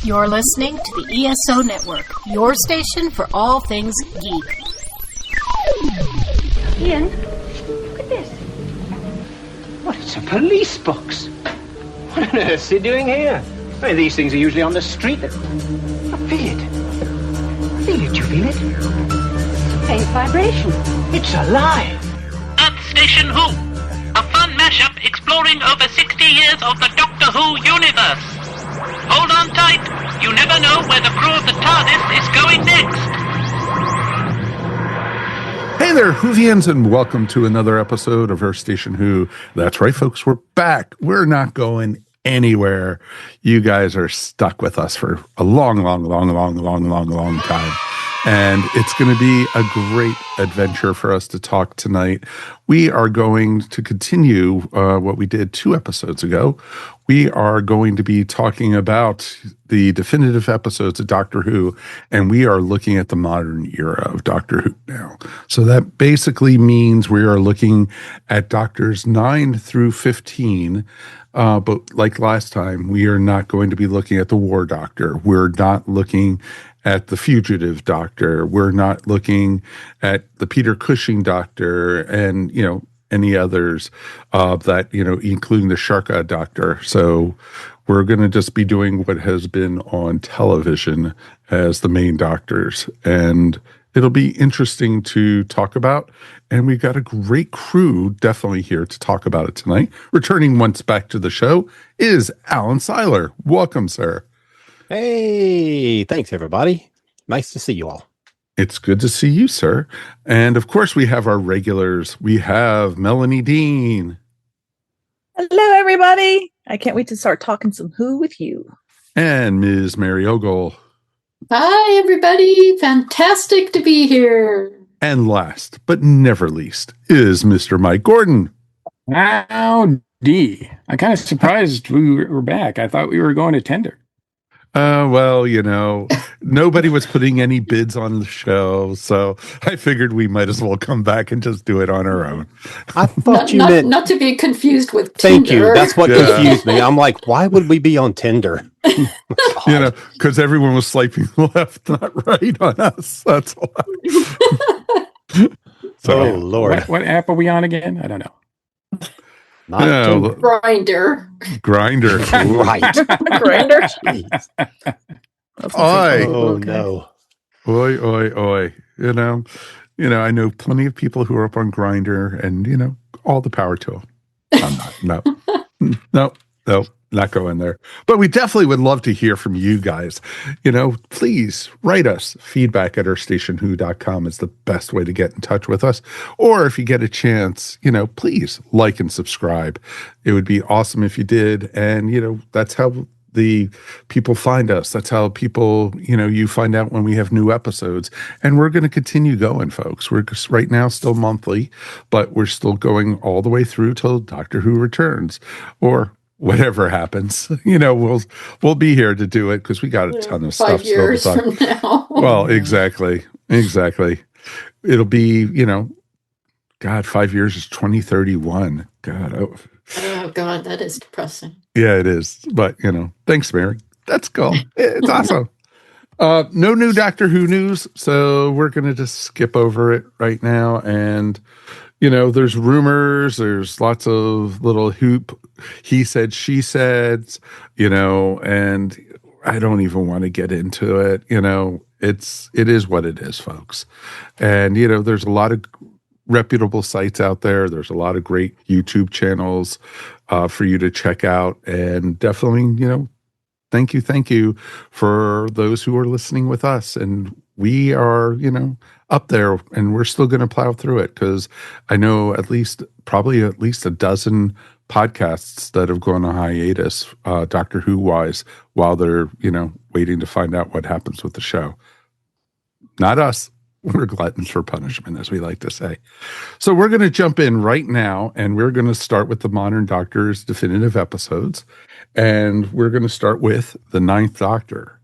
You're listening to the ESO Network, your station for all things geek. Ian, look at this. What, it's a police box. What on earth's he doing here? I mean, these things are usually on the street. I feel it. I feel it. You feel it? Faint vibration. It's alive. At Station Who, a fun mashup exploring over 60 years of the Doctor Who universe. Hold on tight. You never know where the crew of the TARDIS is going next. Hey there, Whovians, and welcome to another episode of Our Station Who. That's right, folks, we're back. We're not going anywhere. You guys are stuck with us for a long time. And it's going to be a great adventure for us to talk tonight. We are going to continue what we did 2 episodes ago. We are going to be talking about the definitive episodes of Doctor Who, and we are looking at the modern era of Doctor Who now. So that basically means we are looking at Doctors 9 through 15. But like last time, we are not going to be looking at the War Doctor. We're not looking at the Fugitive Doctor. We're not looking at the Peter Cushing Doctor and, any others that, including the Sharka Doctor. So we're going to just be doing what has been on television as the main doctors. And it'll be interesting to talk about. And we've got a great crew definitely here to talk about it tonight. Returning once back to the show is Alan Siler. Welcome, sir. Hey, thanks, everybody. Nice to see you all. It's good to see you, sir. And, of course, we have our regulars. We have Melanie Dean. Hello, everybody. I can't wait to start talking some Who with you. And Ms. Mary Ogle. Hi, everybody. Fantastic to be here. And last, but never least, is Mr. Mike Gordon. Howdy. I'm kind of surprised we were back. I thought we were going to tender. Well, nobody was putting any bids on the show, so I figured we might as well come back and just do it on our own. I thought you meant... Not to be confused with Thank Tinder. you. That's what confused me. I'm like, why would we be on Tinder? Because everyone was swiping left, not right on us. That's why. Oh, Lord. What app are we on again? I don't know. Grinder. Grinder. Right. Grinder. Oh, no. Oi. I know plenty of people who are up on Grinder, and, all the power to them. I'm not. No, not going there. But we definitely would love to hear from you guys. Please write us. Feedback at ourstationwho.com is the best way to get in touch with us. Or if you get a chance, please like and subscribe. It would be awesome if you did. And, that's how the people find us. That's how people, you find out when we have new episodes. And we're going to continue going, folks. We're just right now still monthly, but we're still going all the way through till Doctor Who returns. Or whatever happens, we'll be here to do it because we got a ton of 5 stuff. years from now. Well, exactly. It'll be, God, 5 years is 2031. God. Oh, God, that is depressing. Yeah, it is. But, thanks, Mary. That's cool. It's awesome. No new Doctor Who news, so we're going to just skip over it right now. And, there's rumors, there's lots of little he said, she said, and I don't even want to get into it. It is what it is, folks. And, there's a lot of reputable sites out there. There's a lot of great YouTube channels for you to check out. And definitely, thank you for those who are listening with us. And we are, up there, and we're still going to plow through it because I know probably at least a dozen podcasts that have gone on hiatus, Doctor Who wise, while they're, waiting to find out what happens with the show. Not us. We're gluttons for punishment, as we like to say. So we're going to jump in right now, and we're going to start with the Modern Doctor's definitive episodes. And we're going to start with the 9th Doctor,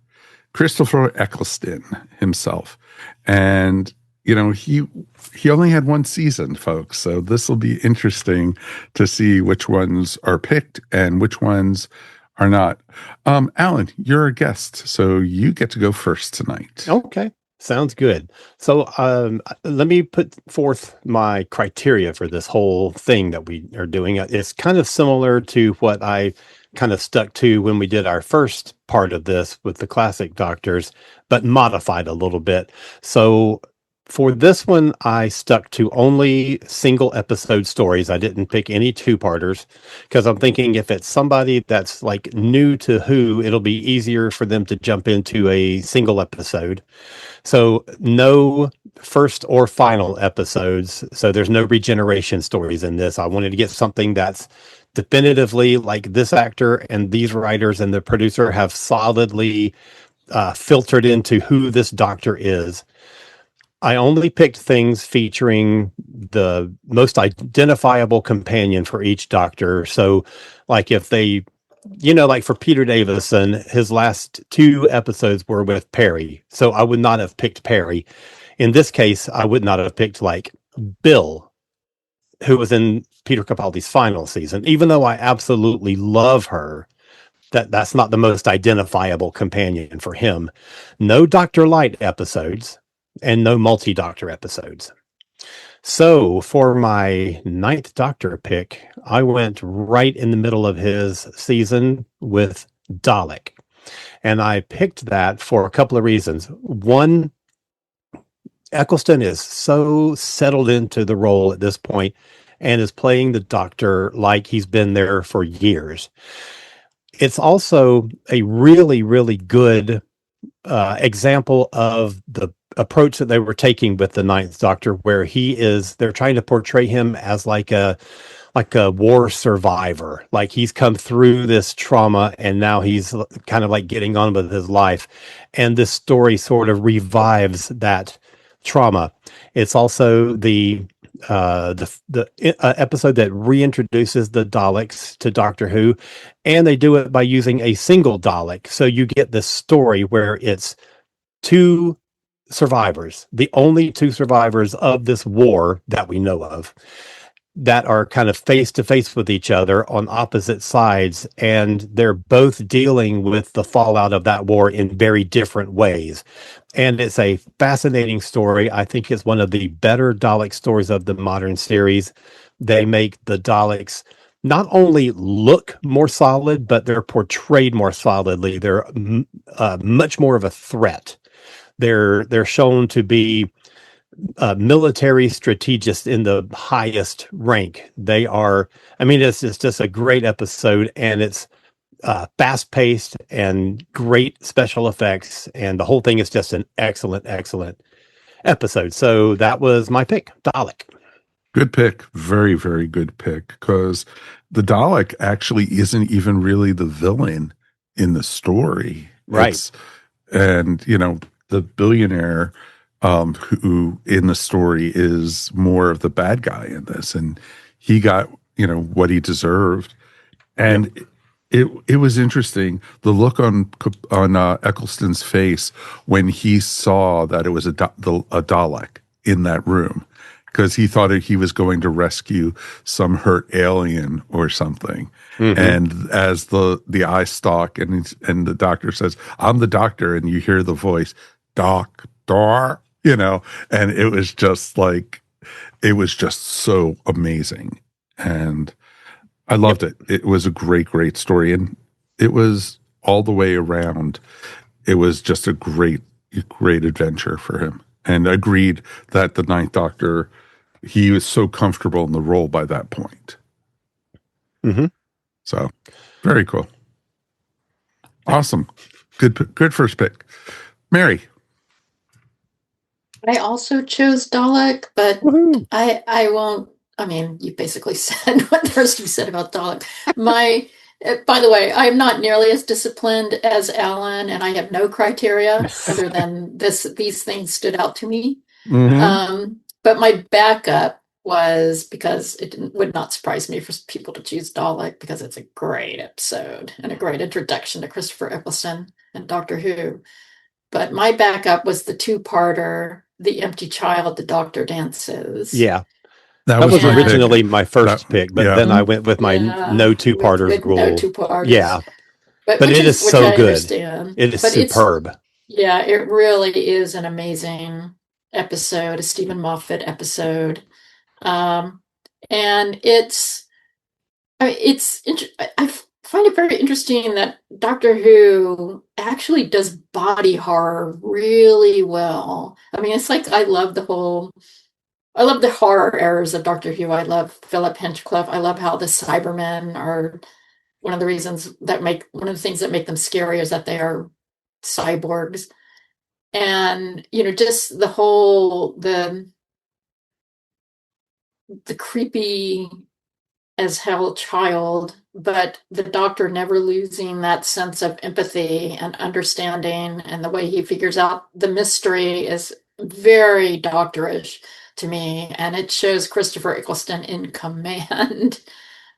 Christopher Eccleston himself. And, he only had 1 season, folks. So this will be interesting to see which ones are picked and which ones are not. Alan, you're a guest, so you get to go first tonight. Okay. Sounds good. So let me put forth my criteria for this whole thing that we are doing. It's kind of similar to what I kind of stuck to when we did our first part of this with the classic Doctors, but modified a little bit. So for this one, I stuck to only single episode stories. I didn't pick any two-parters because I'm thinking if it's somebody that's like new to Who, it'll be easier for them to jump into a single episode. So no first or final episodes. So there's no regeneration stories in this. I wanted to get something that's definitively like this actor and these writers and the producer have solidly filtered into who this Doctor is. I only picked things featuring the most identifiable companion for each Doctor. So like if they, like for Peter Davison, his last 2 episodes were with Perry. So I would not have picked Perry. In this case, I would not have picked like Bill, who was in Peter Capaldi's final season, even though I absolutely love her. That's not the most identifiable companion for him. No Dr. Light episodes and no multi-Doctor episodes. So for my 9th Doctor pick, I went right in the middle of his season with Dalek. And I picked that for a couple of reasons. One, Eccleston is so settled into the role at this point and is playing the Doctor like he's been there for years. It's also a really, really good example of the approach that they were taking with the 9th Doctor, where they're trying to portray him as like a war survivor, like he's come through this trauma and now he's kind of like getting on with his life. And this story sort of revives that trauma. It's also the episode that reintroduces the Daleks to Doctor Who, and they do it by using a single Dalek. So you get this story where it's 2 survivors, the only 2 survivors of this war that we know of, that are kind of face to face with each other on opposite sides, and they're both dealing with the fallout of that war in very different ways. And it's a fascinating story. I think it's one of the better Dalek stories of the modern series. They make the Daleks not only look more solid, but they're portrayed more solidly. They're much more of a threat. They're shown to be military strategists in the highest rank. They are, it's just a great episode, and it's fast paced and great special effects. And the whole thing is just an excellent, excellent episode. So that was my pick, Dalek. Good pick. Very, very good pick, because the Dalek actually isn't even really the villain in the story. Right. And, the billionaire who in the story is more of the bad guy in this, and he got what he deserved. And it was interesting, the look on Eccleston's face when he saw that it was a Dalek in that room, because he thought he was going to rescue some hurt alien or something. Mm-hmm. And as the eye stalk and the doctor says, "I'm the doctor," and you hear the voice, "Doctor," and it was just so amazing. And I loved it. It was a great, great story. And it was all the way around. It was just a great, great adventure for him. And agreed that the 9th Doctor, he was so comfortable in the role by that point. Mm-hmm. So very cool. Awesome. Good first pick. Mary. I also chose Dalek, but Woohoo. I won't. You basically said what there's to be said about Dalek. By the way, I'm not nearly as disciplined as Alan, and I have no criteria other than these things stood out to me. Mm-hmm. But my backup was, because would not surprise me for people to choose Dalek, because it's a great episode and a great introduction to Christopher Eccleston and Doctor Who. But my backup was the 2-parter, The Empty Child, The Doctor Dances. Yeah. That was originally my first pick, but then I went with my no 2-parters rule. No 2-parters. Yeah. But which it is which so I good. understand. It is But superb. yeah, it really is an amazing episode, a Stephen Moffat episode. Um, and I find it very interesting that Doctor Who actually does body horror really well. I mean, it's like I love the horror eras of Doctor Who. I love Philip Hinchcliffe. I love how the Cybermen are one of the things that make them scary is that they are cyborgs. And just the creepy as hell child, but the Doctor never losing that sense of empathy and understanding, and the way he figures out the mystery is very doctorish to me, and it shows Christopher Eccleston in command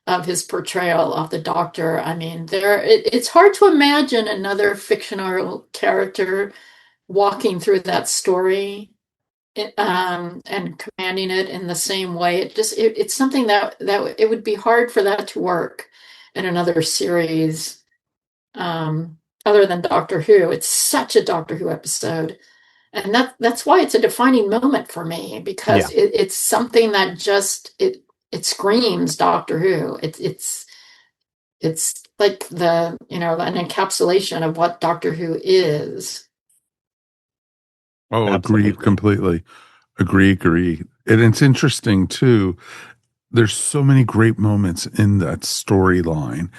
of his portrayal of the Doctor. I mean, it's hard to imagine another fictional character walking through that story, and commanding it in the same way. It's something that it would be hard for that to work in another series, other than Doctor Who. It's such a Doctor Who episode, and that's why it's a defining moment for me, because it's something that it screams Doctor Who. It's like an encapsulation of what Doctor Who is. Oh, Absolutely. agreed completely. Agree. And it's interesting too. There's so many great moments in that storyline.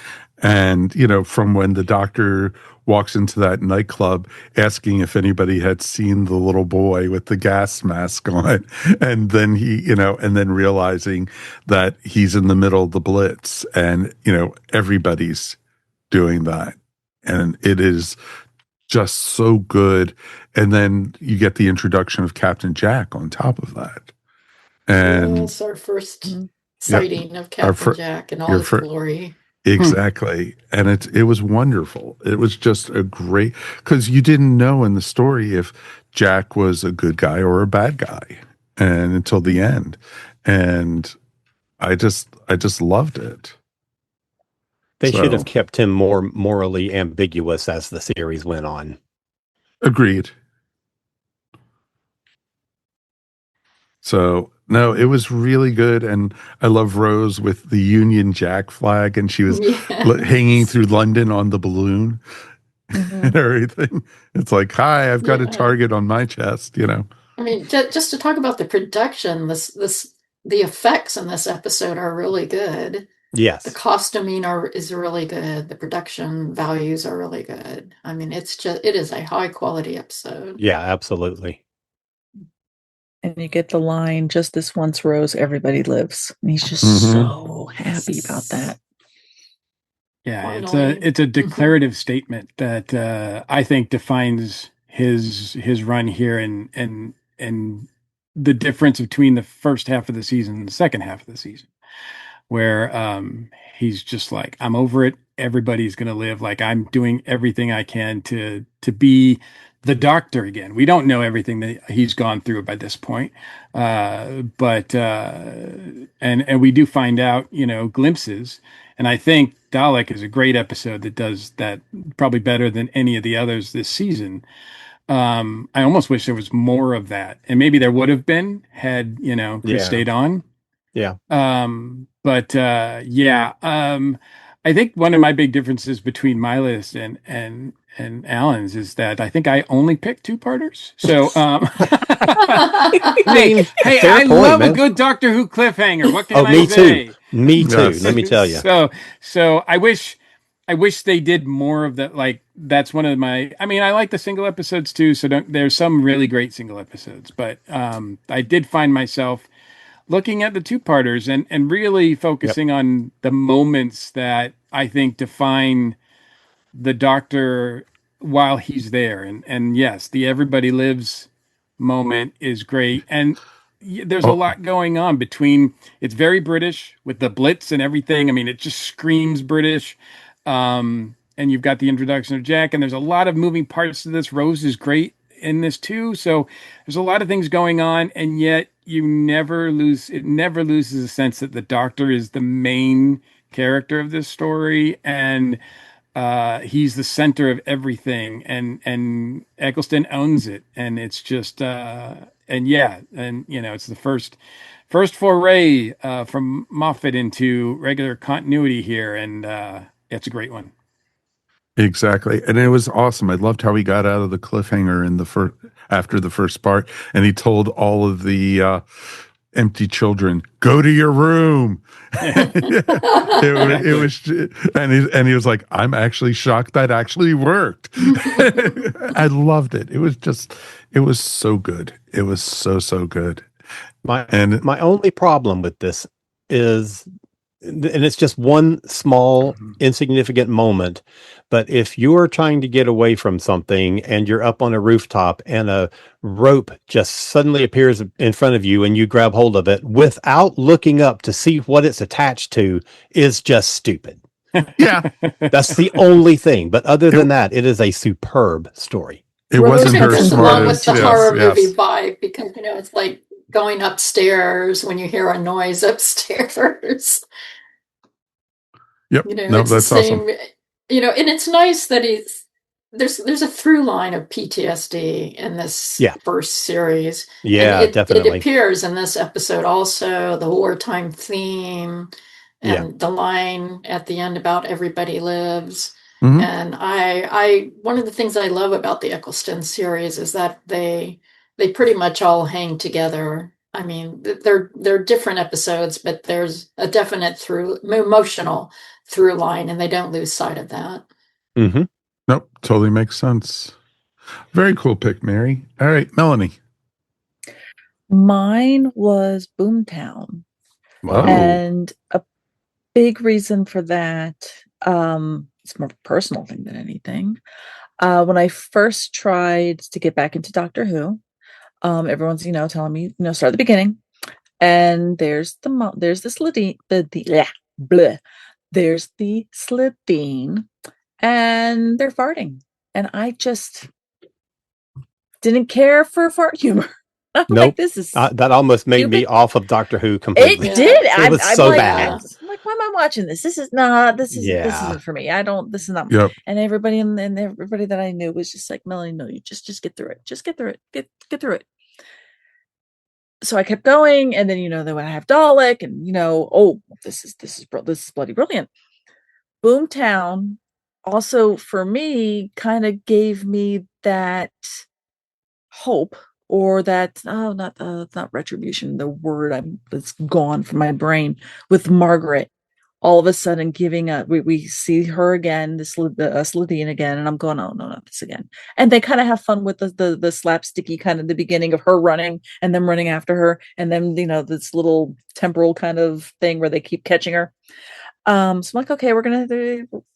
And, from when the Doctor walks into that nightclub asking if anybody had seen the little boy with the gas mask on, and then and then realizing that he's in the middle of the Blitz, and, everybody's doing that. And it is just so good. And then you get the introduction of Captain Jack on top of that. And Yes, our first sighting of Captain Jack in all his glory. Exactly. And it was wonderful. It was just a great, because you didn't know in the story if Jack was a good guy or a bad guy, and until the end. And I just loved it. They should have kept him more morally ambiguous as the series went on. Agreed. So, no, it was really good. And I love Rose with the Union Jack flag, and she was hanging through London on the balloon and everything. It's like, hi, I've got a target on my chest, I mean, just to talk about the production, the effects in this episode are really good. Yes. The costuming is really good. The production values are really good. I mean, it is a high quality episode. Yeah, absolutely. And you get the line, just this once, Rose, everybody lives. And he's just so happy about that. Yeah, Finally. it's a declarative statement that I think defines his run here, and the difference between the first half of the season and the second half of the season, where he's just like, I'm over it. Everybody's gonna live. Like, I'm doing everything I can to be the Doctor again. We don't know everything that he's gone through by this point, but we do find out, glimpses. And I think Dalek is a great episode that does that probably better than any of the others this season. I almost wish there was more of that, and maybe there would have been had Chris stayed on. Yeah. I think one of my big differences between my list and Alan's is that I think I only picked two-parters. So, I love a good Doctor Who cliffhanger. What can I say? Me too. Let me tell you. So I wish they did more of that. Like, that's one of my. I mean, I like the single episodes too. So there's some really great single episodes, but I did find myself looking at the two-parters and really focusing on the moments that I think define the Doctor while he's there. And yes, the everybody lives moment is great. And there's a lot going on between, it's very British with the Blitz and everything. I mean, it just screams British. And you've got the introduction of Jack, and there's a lot of moving parts to this. Rose is great in this too. So there's a lot of things going on, and yet it never loses a sense that the Doctor is the main character of this story. And he's the center of everything, and Eccleston owns it, and it's just and yeah, and it's the first foray from Moffat into regular continuity here, and it's a great one. Exactly. And it was awesome. I loved how he got out of the cliffhanger in the first, after the first part, and he told all of the empty children, "Go to your room." it was, and he was like, "I'm actually shocked that actually worked." I loved it. It was so good. It was so good. My only problem with this is, and it's just one small insignificant moment, but if you're trying to get away from something and you're up on a rooftop and a rope just suddenly appears in front of you and you grab hold of it without looking up to see what it's attached to, is just stupid. Yeah. That's the only thing. But other than that, it is a superb story. It wasn't her It's along with smartest. the horror movie vibe, because it's like going upstairs when you hear a noise upstairs. Yep. No, it's that's the same, awesome. And it's nice that there's a through line of PTSD in this first series. Yeah, and definitely. It appears in this episode also, the wartime theme and the line at the end about everybody lives. Mm-hmm. And I one of the things I love about the Eccleston series is that they pretty much all hang together. I mean, they're different episodes, but there's a definite emotional through line, and they don't lose sight of that. Mm-hmm. Nope, totally makes sense. Very cool pick, Mary. All right, Melanie. Mine was Boomtown. Wow. And a big reason for that, it's more of a personal thing than anything. When I first tried to get back into Doctor Who, everyone's telling me start at the beginning, and there's the Slitheen, there's the Slitheen, and they're farting, and I just didn't care for fart humor. I'm like, this is that almost made me off of Doctor Who completely. It did. It was so bad. I'm like, why am I watching this? This isn't for me. This is not. Yep. And everybody and everybody that I knew was just like, Melanie, no, you just get through it. Just get through it. Get through it. So I kept going, and then then when I have Dalek, and this is bloody brilliant. Boomtown also for me kind of gave me that hope, or that not retribution, the word it's gone from my brain, with Margaret all of a sudden giving up. We see her again, this Slitheen again, and I'm going, oh no, not this again. And they kind of have fun with the slapsticky kind of the beginning of her running and them running after her, and then this little temporal kind of thing where they keep catching her. So I'm like, okay, we're gonna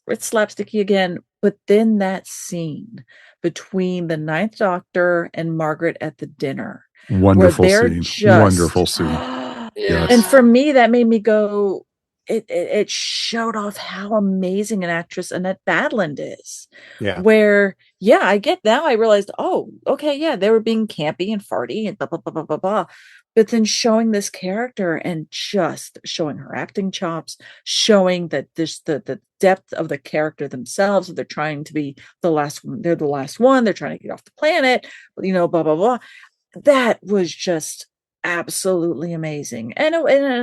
it's slapsticky again. But then that scene between the Ninth Doctor and Margaret at the dinner, wonderful scene. Yes. And for me, that made me go, it showed off how amazing an actress Annette Badland is. Yeah. Where, I get now, I realized, oh, okay, yeah, they were being campy and farty and blah, blah, blah, blah, blah, blah. But then showing this character and just showing her acting chops, showing that the depth of the character themselves, they're trying to be the last one, they're the last one, they're trying to get off the planet, blah, blah, blah. That was just absolutely amazing. And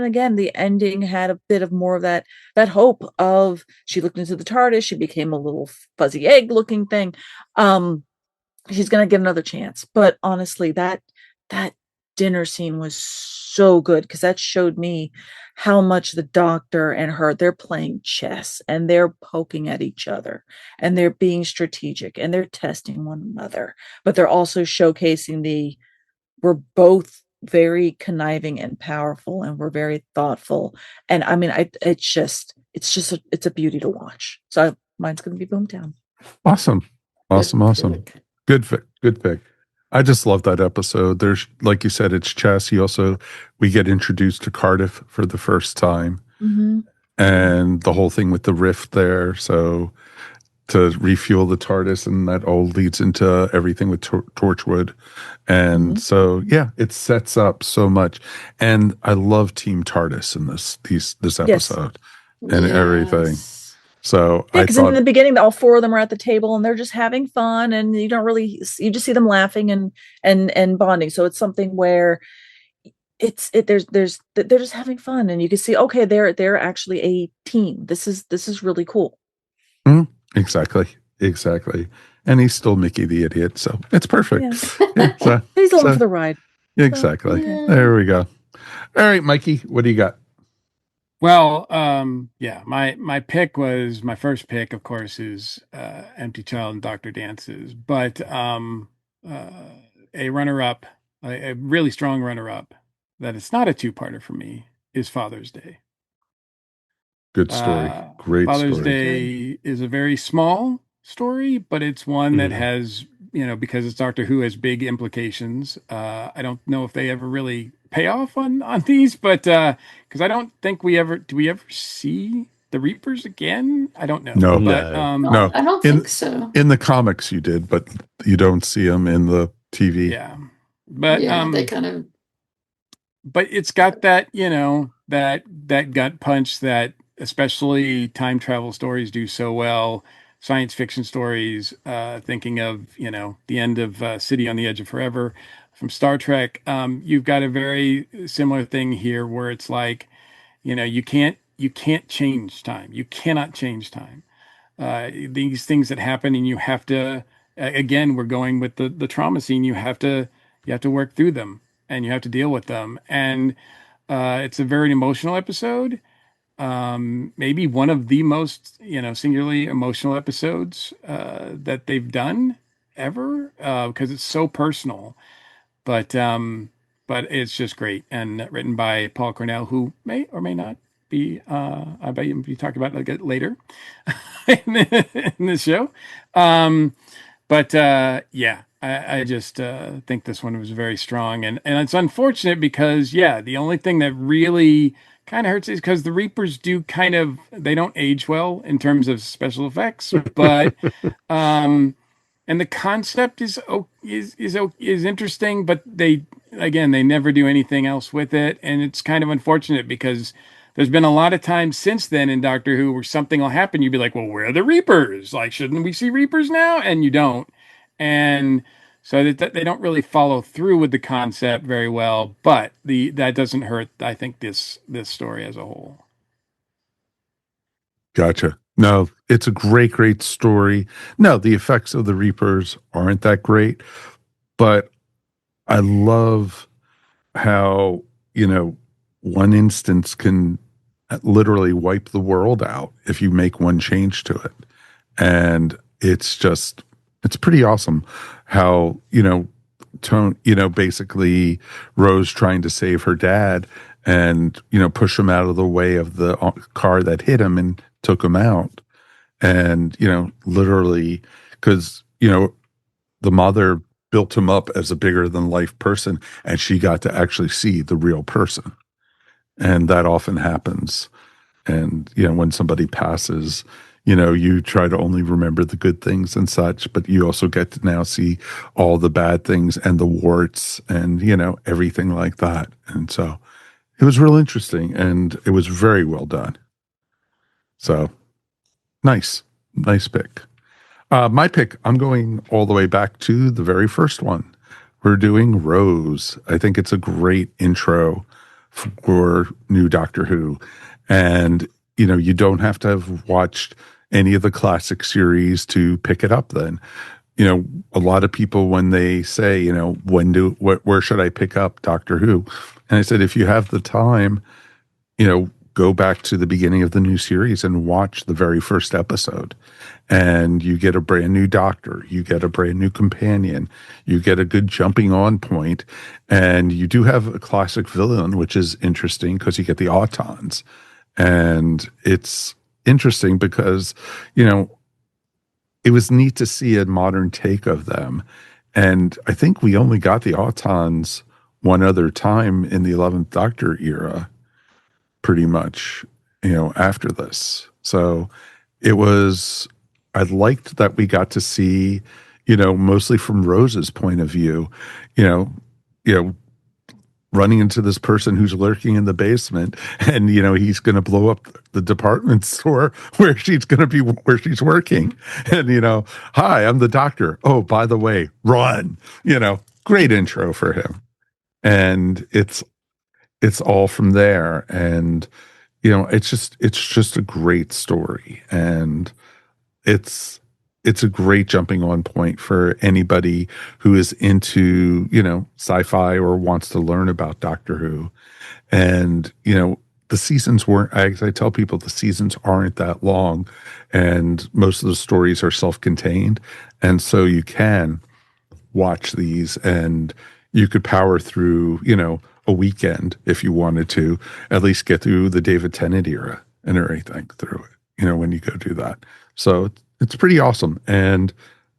again, the ending had a bit of more of that hope of, she looked into the TARDIS, she became a little fuzzy egg looking thing. She's going to get another chance. But honestly, that dinner scene was so good, because that showed me how much the Doctor and her, they're playing chess, and they're poking at each other, and they're being strategic, and they're testing one another, but they're also showcasing we're both very conniving and powerful, and we're very thoughtful. And I mean, it's a beauty to watch. So mine's going to be Boomtown. Awesome. Good pick. I just love that episode. There's, like you said, it's chess. We get introduced to Cardiff for the first time, and the whole thing with the rift there. So to refuel the TARDIS, and that all leads into everything with Torchwood. And so, it sets up so much. And I love Team TARDIS in this episode and everything. So Yeah, I because in thought, the beginning, all four of them are at the table and they're just having fun, and you don't really, you just see them laughing and bonding. So it's something where they're just having fun, and you can see, okay, they're actually a team. This is really cool. mm, exactly. And he's still Mickey the idiot, so it's perfect. Yeah, He's along for the ride. Exactly. So, There we go. All right, Mikey, what do you got? Well, yeah, my pick was my first pick, of course, is Empty Child and Dr. Dances, but uh, a runner-up, a really strong runner-up, that it's not a two-parter for me, is Father's Day. Good story. Great Father's story. Day is a very small story, but it's one that has, because it's Doctor Who, has big implications. I don't know if they ever really pay off on these, but because I don't think do we ever see the Reapers again? I don't know. No. But No. I don't think so. In the comics you did, but you don't see them in the TV. yeah, but Yeah, they kind of. but it's got that, that gut punch that especially time travel stories do so well. Science fiction stories, thinking of, the end of City on the Edge of Forever from Star Trek. You've got a very similar thing here where it's like, you can't change time. You cannot change time. These things that happen, and you have to, again, we're going with the trauma scene. You have to work through them, and you have to deal with them. And it's a very emotional episode. Maybe one of the most, singularly emotional episodes that they've done ever, because it's so personal. But it's just great, and written by Paul Cornell, who may or may not be. I bet you talk about it later in this show. But yeah, I just think this one was very strong, and it's unfortunate because, yeah, the only thing that really kind of hurts is because the Reapers they don't age well in terms of special effects, but and the concept is interesting, but they never do anything else with it, and it's kind of unfortunate because there's been a lot of times since then in Doctor Who where something will happen, you'd be like, well, where are the Reapers? Like, shouldn't we see Reapers now? And you don't. And so that they don't really follow through with the concept very well, but that doesn't hurt, I think, this story as a whole. Gotcha. No, it's a great story. No, the effects of the Reapers aren't that great, but I love how, one instance can literally wipe the world out if you make one change to it. And it's pretty awesome how, basically Rose trying to save her dad and, push him out of the way of the car that hit him and took him out. And, literally, because, the mother built him up as a bigger than life person, and she got to actually see the real person. And that often happens. And, when somebody passes, you try to only remember the good things and such, but you also get to now see all the bad things and the warts and, everything like that. And so it was real interesting, and it was very well done. So nice pick. My pick, I'm going all the way back to the very first one. We're doing Rose. I think it's a great intro for new Doctor Who. And, you don't have to have watched any of the classic series to pick it up then. A lot of people, when they say, where should I pick up Doctor Who? And I said, if you have the time, go back to the beginning of the new series and watch the very first episode. And you get a brand new doctor, you get a brand new companion, you get a good jumping on point, and you do have a classic villain, which is interesting because you get the Autons. And it's interesting because, it was neat to see a modern take of them. And I think we only got the Autons one other time in the 11th Doctor era, pretty much, after this. So I liked that we got to see, running into this person who's lurking in the basement, and he's going to blow up the department store where she's working, and hi, I'm the doctor. Oh, by the way, run. Great intro for him, and it's all from there, and it's just a great story, and it's a great jumping on point for anybody who is into, sci-fi or wants to learn about Doctor Who. And, the seasons weren't, as I tell people, the seasons aren't that long, and most of the stories are self-contained. And so you can watch these, and you could power through, a weekend if you wanted to, at least get through the David Tennant era and everything through it, when you go do that. So it's pretty awesome. And,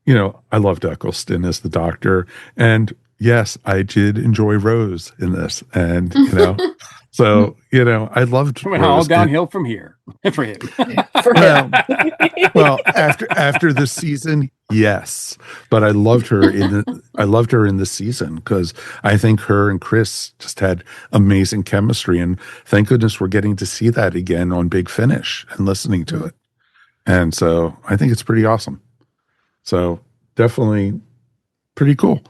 I loved Eccleston as the Doctor. And yes, I did enjoy Rose in this. And, so, I loved It went Rose. all downhill from here for him. Well, after this season, yes. But I loved her in the season, because I think her and Chris just had amazing chemistry. And thank goodness we're getting to see that again on Big Finish and listening to it. And so I think it's pretty awesome. So definitely pretty cool.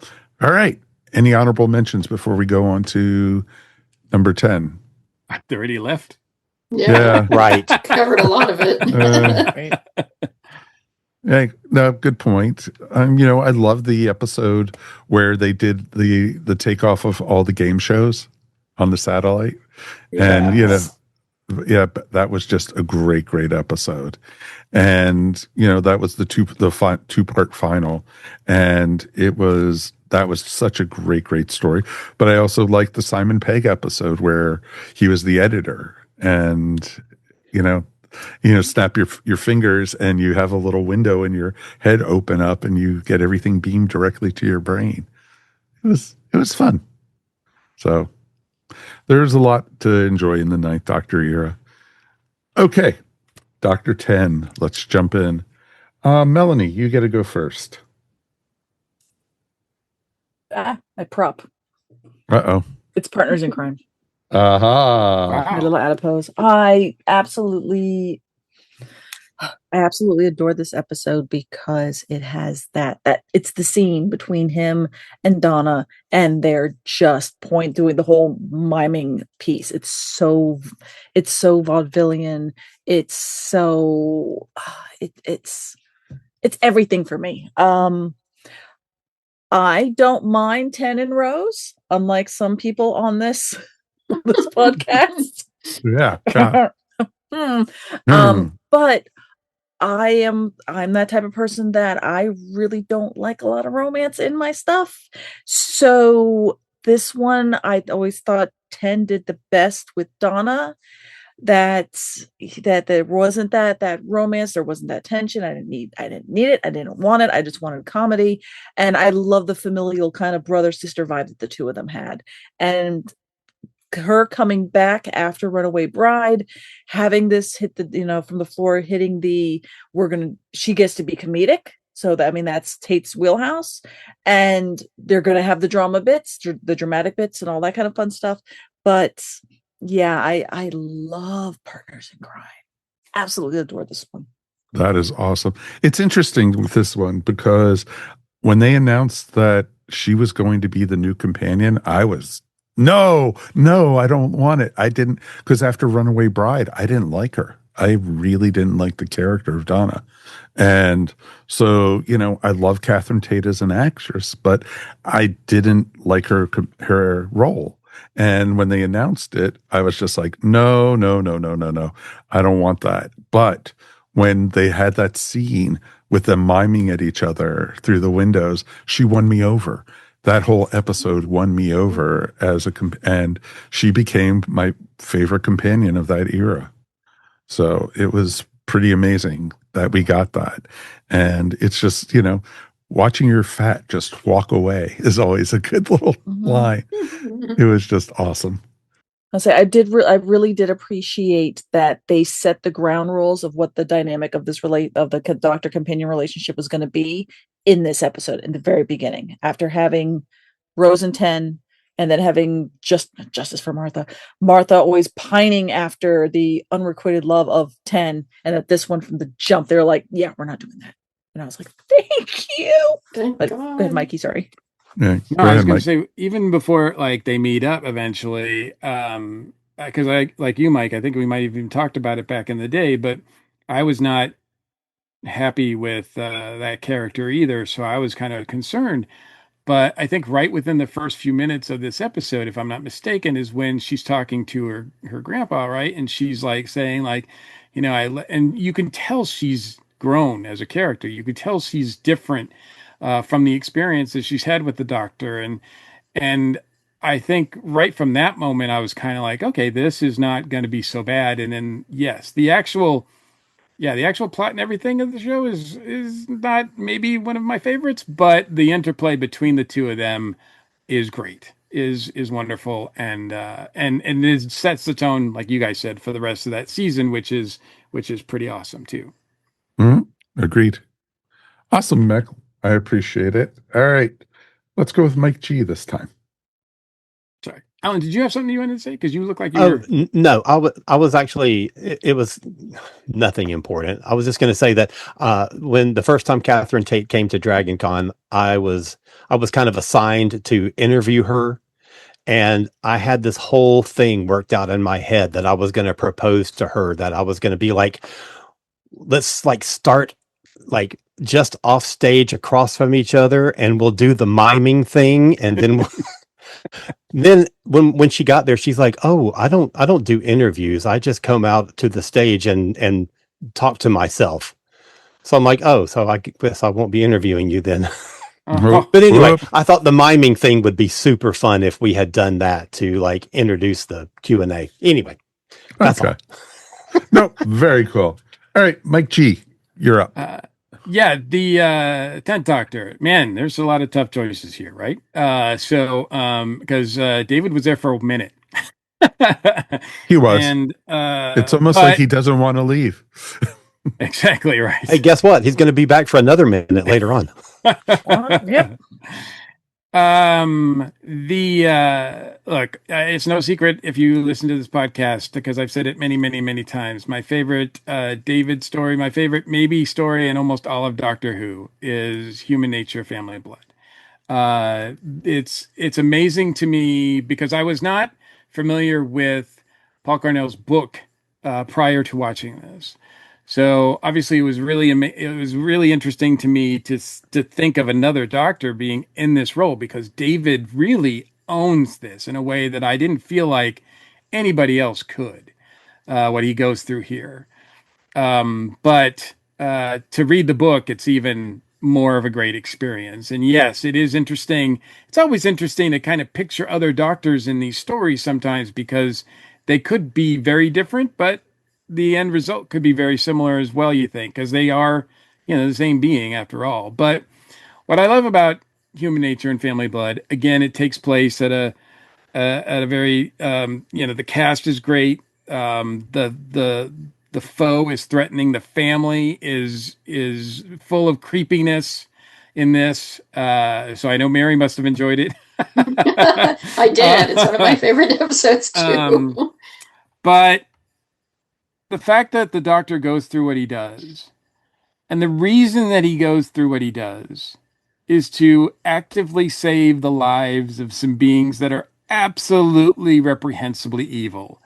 All right. Any honorable mentions before we go on to number 10? They already left. Yeah. Right. Covered a lot of it. Yeah, no, good point. I love the episode where they did the takeoff of all the game shows on the satellite. Yes. And, that was just a great episode. And, that was the two-part final. And that was such a great story. But I also liked the Simon Pegg episode where he was the editor, and, snap your fingers and you have a little window in your head open up and you get everything beamed directly to your brain. It was fun. So there's a lot to enjoy in the Ninth Doctor era. Okay. Dr. 10. Let's jump in. Melanie, you get to go first. My prop. Uh-oh. It's Partners in Crime. Aha. My little adipose. I absolutely adore this episode because it has that it's the scene between him and Donna, and they're just doing the whole miming piece. It's so vaudevillian. It's so it's everything for me. I don't mind Ten and Rose, unlike some people on this podcast. Yeah. But I'm that type of person that I really don't like a lot of romance in my stuff. So this one, I always thought 10 did the best with Donna. That there wasn't that romance, there wasn't that tension. I didn't need it. I didn't want it. I just wanted comedy. And I love the familial kind of brother sister vibe that the two of them had. And her coming back after Runaway Bride, having this hit the, from the floor, hitting she gets to be comedic. So that's Tate's wheelhouse, and they're going to have the drama bits, the dramatic bits and all that kind of fun stuff. But yeah, I love Partners in Crime. Absolutely adore this one. That is awesome. It's interesting with this one because when they announced that she was going to be the new companion, I was, no, I don't want it. I didn't, because after Runaway Bride, I didn't like her. I really didn't like the character of Donna. And so, I love Catherine Tate as an actress, but I didn't like her role. And when they announced it, I was just like, no. I don't want that. But when they had that scene with them miming at each other through the windows, she won me over. That whole episode won me over and she became my favorite companion of that era. So it was pretty amazing that we got that. And it's just, watching your fat just walk away is always a good little line. It was just awesome. I'll say I really did appreciate that they set the ground rules of what the dynamic of the doctor companion relationship was going to be in this episode in the very beginning. After having Rose and 10 and then having justice for Martha always pining after the unrequited love of 10, and that this one from the jump, they're like, yeah, we're not doing that. And I was like, thank you. Thank But God. go ahead, Mikey, sorry. Yeah, No, go I was ahead, going Mike. to say, even before like they meet up eventually, because I like you, Mike, I think we might have even talked about it back in the day, but I was not happy with that character either, so I was kind of concerned. But I think right within the first few minutes of this episode, if I'm not mistaken, is when she's talking to her grandpa, right? And she's like saying, like, and you can tell she's grown as a character. You can tell she's different from the experiences she's had with the doctor, and I think right from that moment, I was kind of like, okay, this is not going to be so bad. And then yes, the actual plot and everything of the show is not maybe one of my favorites, but the interplay between the two of them is great, is wonderful, and it sets the tone, like you guys said, for the rest of that season, which is pretty awesome too. Agreed. Awesome, Mick. I appreciate it. All right. Let's go with Mike G this time. Sorry, Alan, did you have something you wanted to say? Because you look like you Oh, were. no, I was actually, it was nothing important. I was just going to say that when the first time Catherine Tate came to Dragon Con, I was kind of assigned to interview her. And I had this whole thing worked out in my head that I was going to propose to her, that I was going to be like, let's like start like just off stage across from each other, and we'll do the miming thing. And then then when she got there, she's like, "Oh, I don't do interviews. I just come out to the stage and talk to myself." So I'm like, "Oh, so I guess I won't be interviewing you then." Oh, But anyway, Whoop. I thought the miming thing would be super fun if we had done that to like introduce the Q&A. Anyway, that's Okay. all. No, very cool. All right, Mike G, you're up. yeah, the 10th Doctor. Man, there's a lot of tough choices here, right? Because David was there for a minute. He was. And It's almost like he doesn't want to leave. exactly right. Hey, guess what? He's going to be back for another minute later on. Yep. Look, it's no secret if you listen to this podcast, because I've said it many, many, many times. My favorite David story, my favorite maybe story in almost all of Doctor Who is Human Nature, Family Blood. It's amazing to me because I was not familiar with Paul Cornell's book prior to watching this. So obviously it was really interesting to me to think of another doctor being in this role, because David really owns this in a way that I didn't feel like anybody else could. What he goes through here, but to read the book, it's even more of a great experience. And yes, it is interesting. It's always interesting to kind of picture other doctors in these stories sometimes, because they could be very different, but the end result could be very similar as well, you think, because they are, the same being after all. But what I love about Human Nature and Family Blood, again, it takes place at a very, the cast is great. The foe is threatening. The family is full of creepiness in this. So I know Mary must have enjoyed it. I did. It's one of my favorite episodes too. But the fact that the doctor goes through what he does, and the reason that he goes through what he does, is to actively save the lives of some beings that are absolutely reprehensibly evil.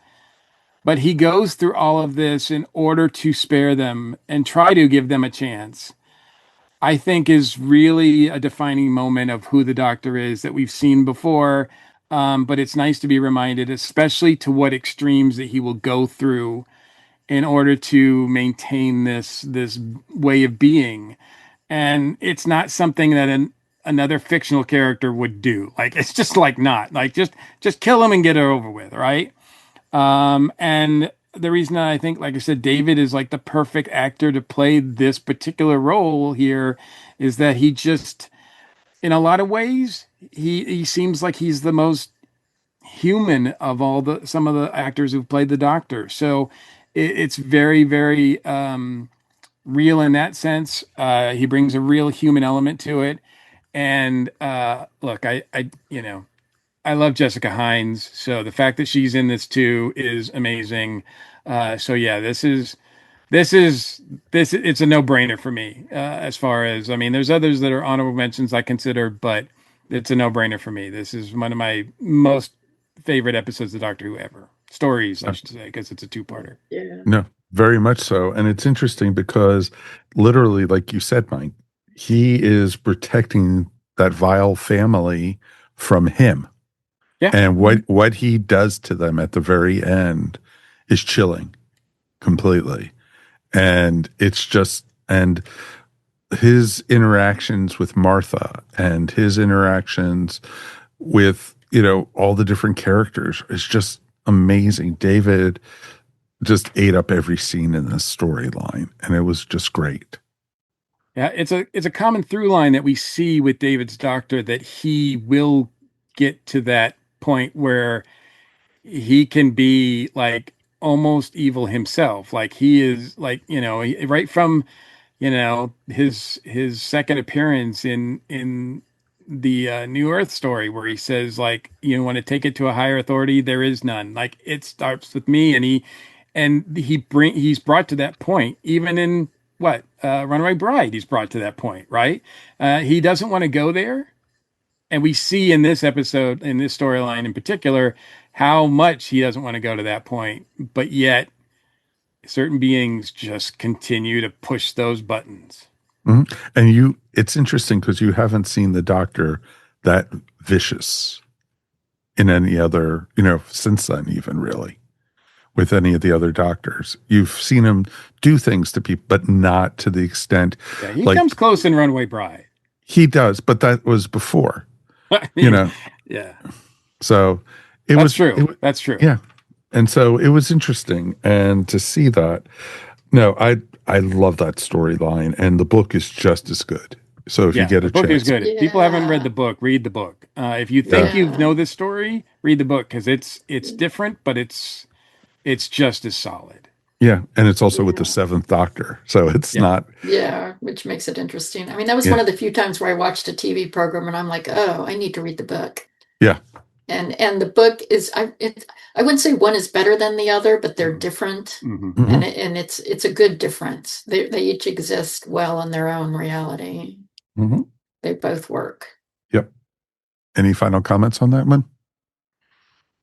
But he goes through all of this in order to spare them and try to give them a chance, I think is really a defining moment of who the doctor is that we've seen before. But it's nice to be reminded, especially to what extremes that he will go through in order to maintain this way of being. And it's not something that another fictional character would do. Like, it's just like not like just kill him and get it over with, right? And the reason that I think, like I said, David is like the perfect actor to play this particular role here is that he just, in a lot of ways, he seems like he's the most human of some of the actors who've played the Doctor. So it's very, very real in that sense. He brings a real human element to it. And look, I I love Jessica Hines, so the fact that she's in this too is amazing. So yeah, this is it's a no-brainer for me. As far as, I mean, there's others that are honorable mentions I consider, but it's a no-brainer for me. This is one of my most favorite episodes of Doctor Who ever. Stories, I should say, because it's a two-parter. Yeah. No, very much so. And it's interesting because literally, like you said, Mike, he is protecting that vile family from him. Yeah. And what he does to them at the very end is chilling completely. And it's just, and his interactions with Martha and his interactions with, all the different characters is just amazing. David just ate up every scene in this storyline, and it was just great. Yeah, it's a common through line that we see with David's Doctor, that he will get to that point where he can be like almost evil himself. Like he is like, right from, his second appearance in the New Earth story, where he says, like, you want to take it to a higher authority, there is none. Like, it starts with me. And he's brought to that point, even in Runaway Bride, he's brought to that point, right? He doesn't want to go there. And we see in this episode, in this storyline in particular, how much he doesn't want to go to that point, but yet certain beings just continue to push those buttons. Mm-hmm. And it's interesting because you haven't seen the Doctor that vicious in any other, since then, even really, with any of the other Doctors. You've seen him do things to people, but not to the extent. Yeah, he comes close in Runaway Bride. He does, but that was before, Yeah. So That's true. That's true. Yeah. And so it was interesting, and to see that. No, I love that storyline, and the book is just as good. So if you get a chance, the book is good. If people haven't read the book, read the book. If you think you know this story, read the book, because it's different, but it's just as solid. Yeah, and it's also with the Seventh Doctor, so it's not. Yeah, which makes it interesting. I mean, that was one of the few times where I watched a TV program and I'm like, oh, I need to read the book. Yeah. And the book is, I wouldn't say one is better than the other, but they're different, Mm-hmm. and it's a good difference. They each exist well in their own reality. Mm-hmm. They both work. Yep. Any final comments on that one?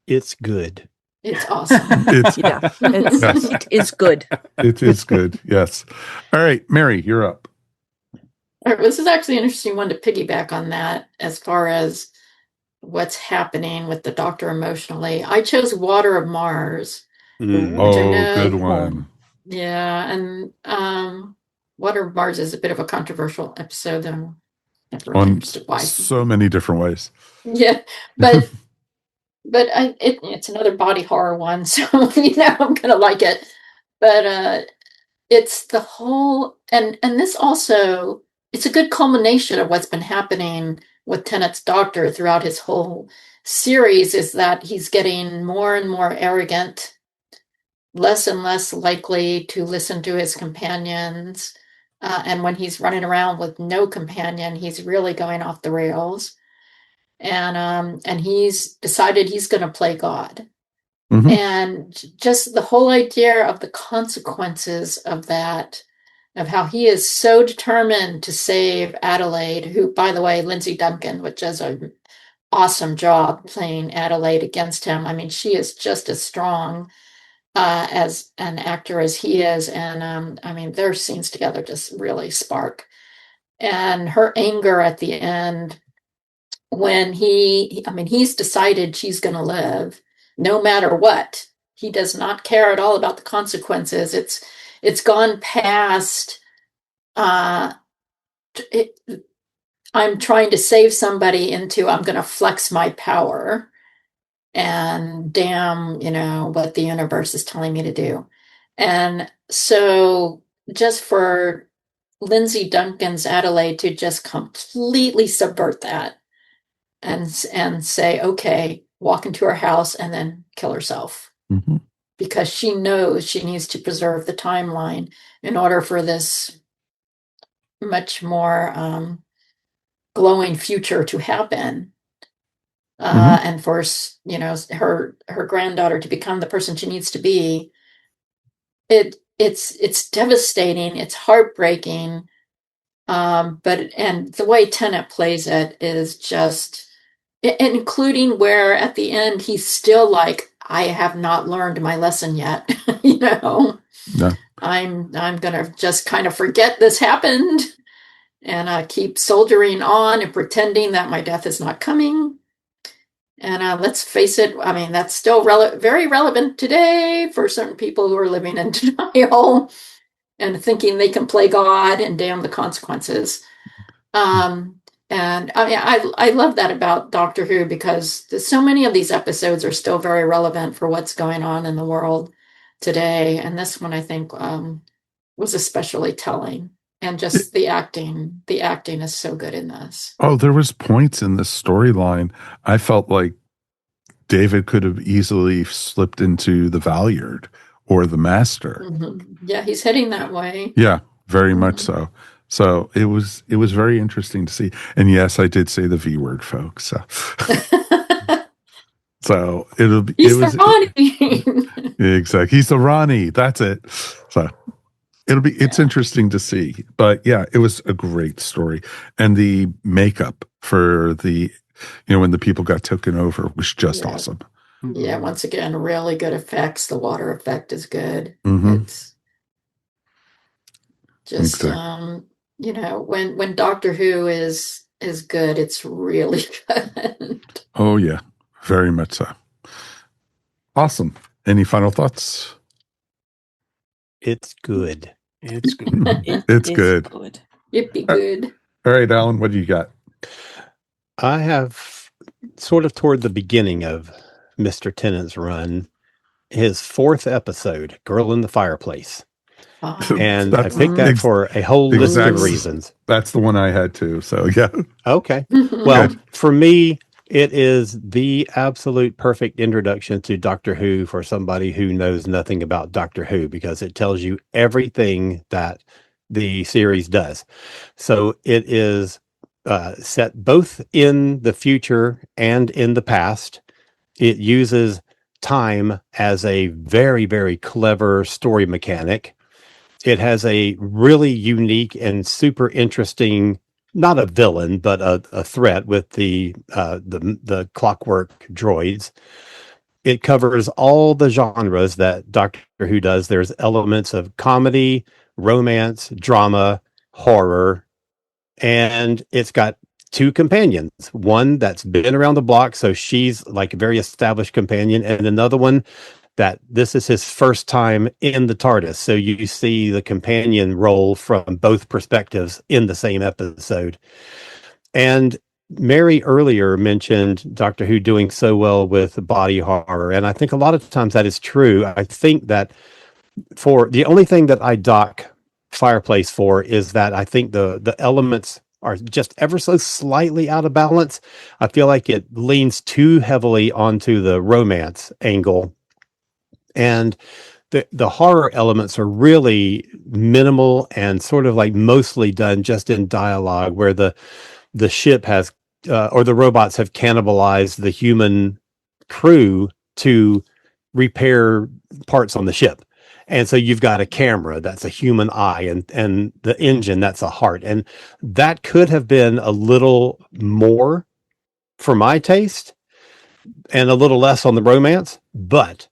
It's good. It's awesome. It is good. It is good. Yes. All right, Mary, you're up. All right, this is actually an interesting one to piggyback on that, as far as what's happening with the Doctor emotionally. I chose Water of Mars. Good one. Yeah, and Water of Mars is a bit of a controversial episode, though. On so many different ways. Yeah, but it's another body horror one, so I'm gonna like it. But it's the whole, and this also, it's a good culmination of what's been happening with Tennant's Doctor throughout his whole series, is that he's getting more and more arrogant, less and less likely to listen to his companions. And when he's running around with no companion, he's really going off the rails. And he's decided he's going to play God. Mm-hmm. And just the whole idea of the consequences of that, of how he is so determined to save Adelaide, who, by the way, Lindsay Duncan, which does an awesome job playing Adelaide against him. I mean, she is just as strong as an actor as he is. And I mean, their scenes together just really spark. And her anger at the end, when he's decided she's going to live no matter what. He does not care at all about the consequences. It's gone past, I'm trying to save somebody, into I'm going to flex my power and damn, what the universe is telling me to do. And so just for Lindsay Duncan's Adelaide to just completely subvert that and say, okay, walk into her house and then kill herself. Mm-hmm. Because she knows she needs to preserve the timeline in order for this much more glowing future to happen. and for her granddaughter to become the person she needs to be. It's devastating. It's heartbreaking. And the way Tennant plays it is just, including where at the end he's still like, I have not learned my lesson yet. No. I'm gonna just kind of forget this happened and keep soldiering on and pretending that my death is not coming. And let's face it, I mean, that's still very relevant today for certain people who are living in denial and thinking they can play God and damn the consequences. And I mean, I love that about Doctor Who, because so many of these episodes are still very relevant for what's going on in the world today. And this one, I think, was especially telling. And just the acting is so good in this. Oh, there was points in this storyline I felt like David could have easily slipped into the Valyard or the Master. Yeah, he's heading that way. Yeah, very much so. So it was very interesting to see. And yes, I did say the V word, folks. So, so it'll be. He's the Ronnie. Exactly. He's the Ronnie. That's it. So it's interesting to see. But yeah, it was a great story. And the makeup for the, when the people got taken over was just awesome. Yeah, once again, really good effects. The water effect is good. It's just, when Doctor Who is good, it's really good. Oh, yeah, very much so. Awesome. Any final thoughts? It's good. It's good. It's good. It'd be good. All right, Alan, what do you got? I have sort of toward the beginning of Mr. Tennant's run, his 4th episode, Girl in the Fireplace. And I picked that for a whole list of reasons. That's the one I had too. So, yeah. Okay. Well, for me, it is the absolute perfect introduction to Doctor Who for somebody who knows nothing about Doctor Who, because it tells you everything that the series does. So it is set both in the future and in the past. It uses time as a very, very clever story mechanic. It has a really unique and super interesting, not a villain, but a threat with the clockwork droids. It covers all the genres that Doctor Who does. There's elements of comedy, romance, drama, horror, and it's got 2 companions. One that's been around the block, so she's like a very established companion, and another one that this is his first time in the TARDIS. So you see the companion role from both perspectives in the same episode. And Mary earlier mentioned Doctor Who doing so well with body horror. And I think a lot of times that is true. I think that for the only thing that I dock Fireplace for is that I think the elements are just ever so slightly out of balance. I feel like it leans too heavily onto the romance angle. And the horror elements are really minimal and sort of like mostly done just in dialogue, where the ship has or the robots have cannibalized the human crew to repair parts on the ship. And so you've got a camera that's a human eye, and the engine that's a heart. And that could have been a little more for my taste and a little less on the romance. But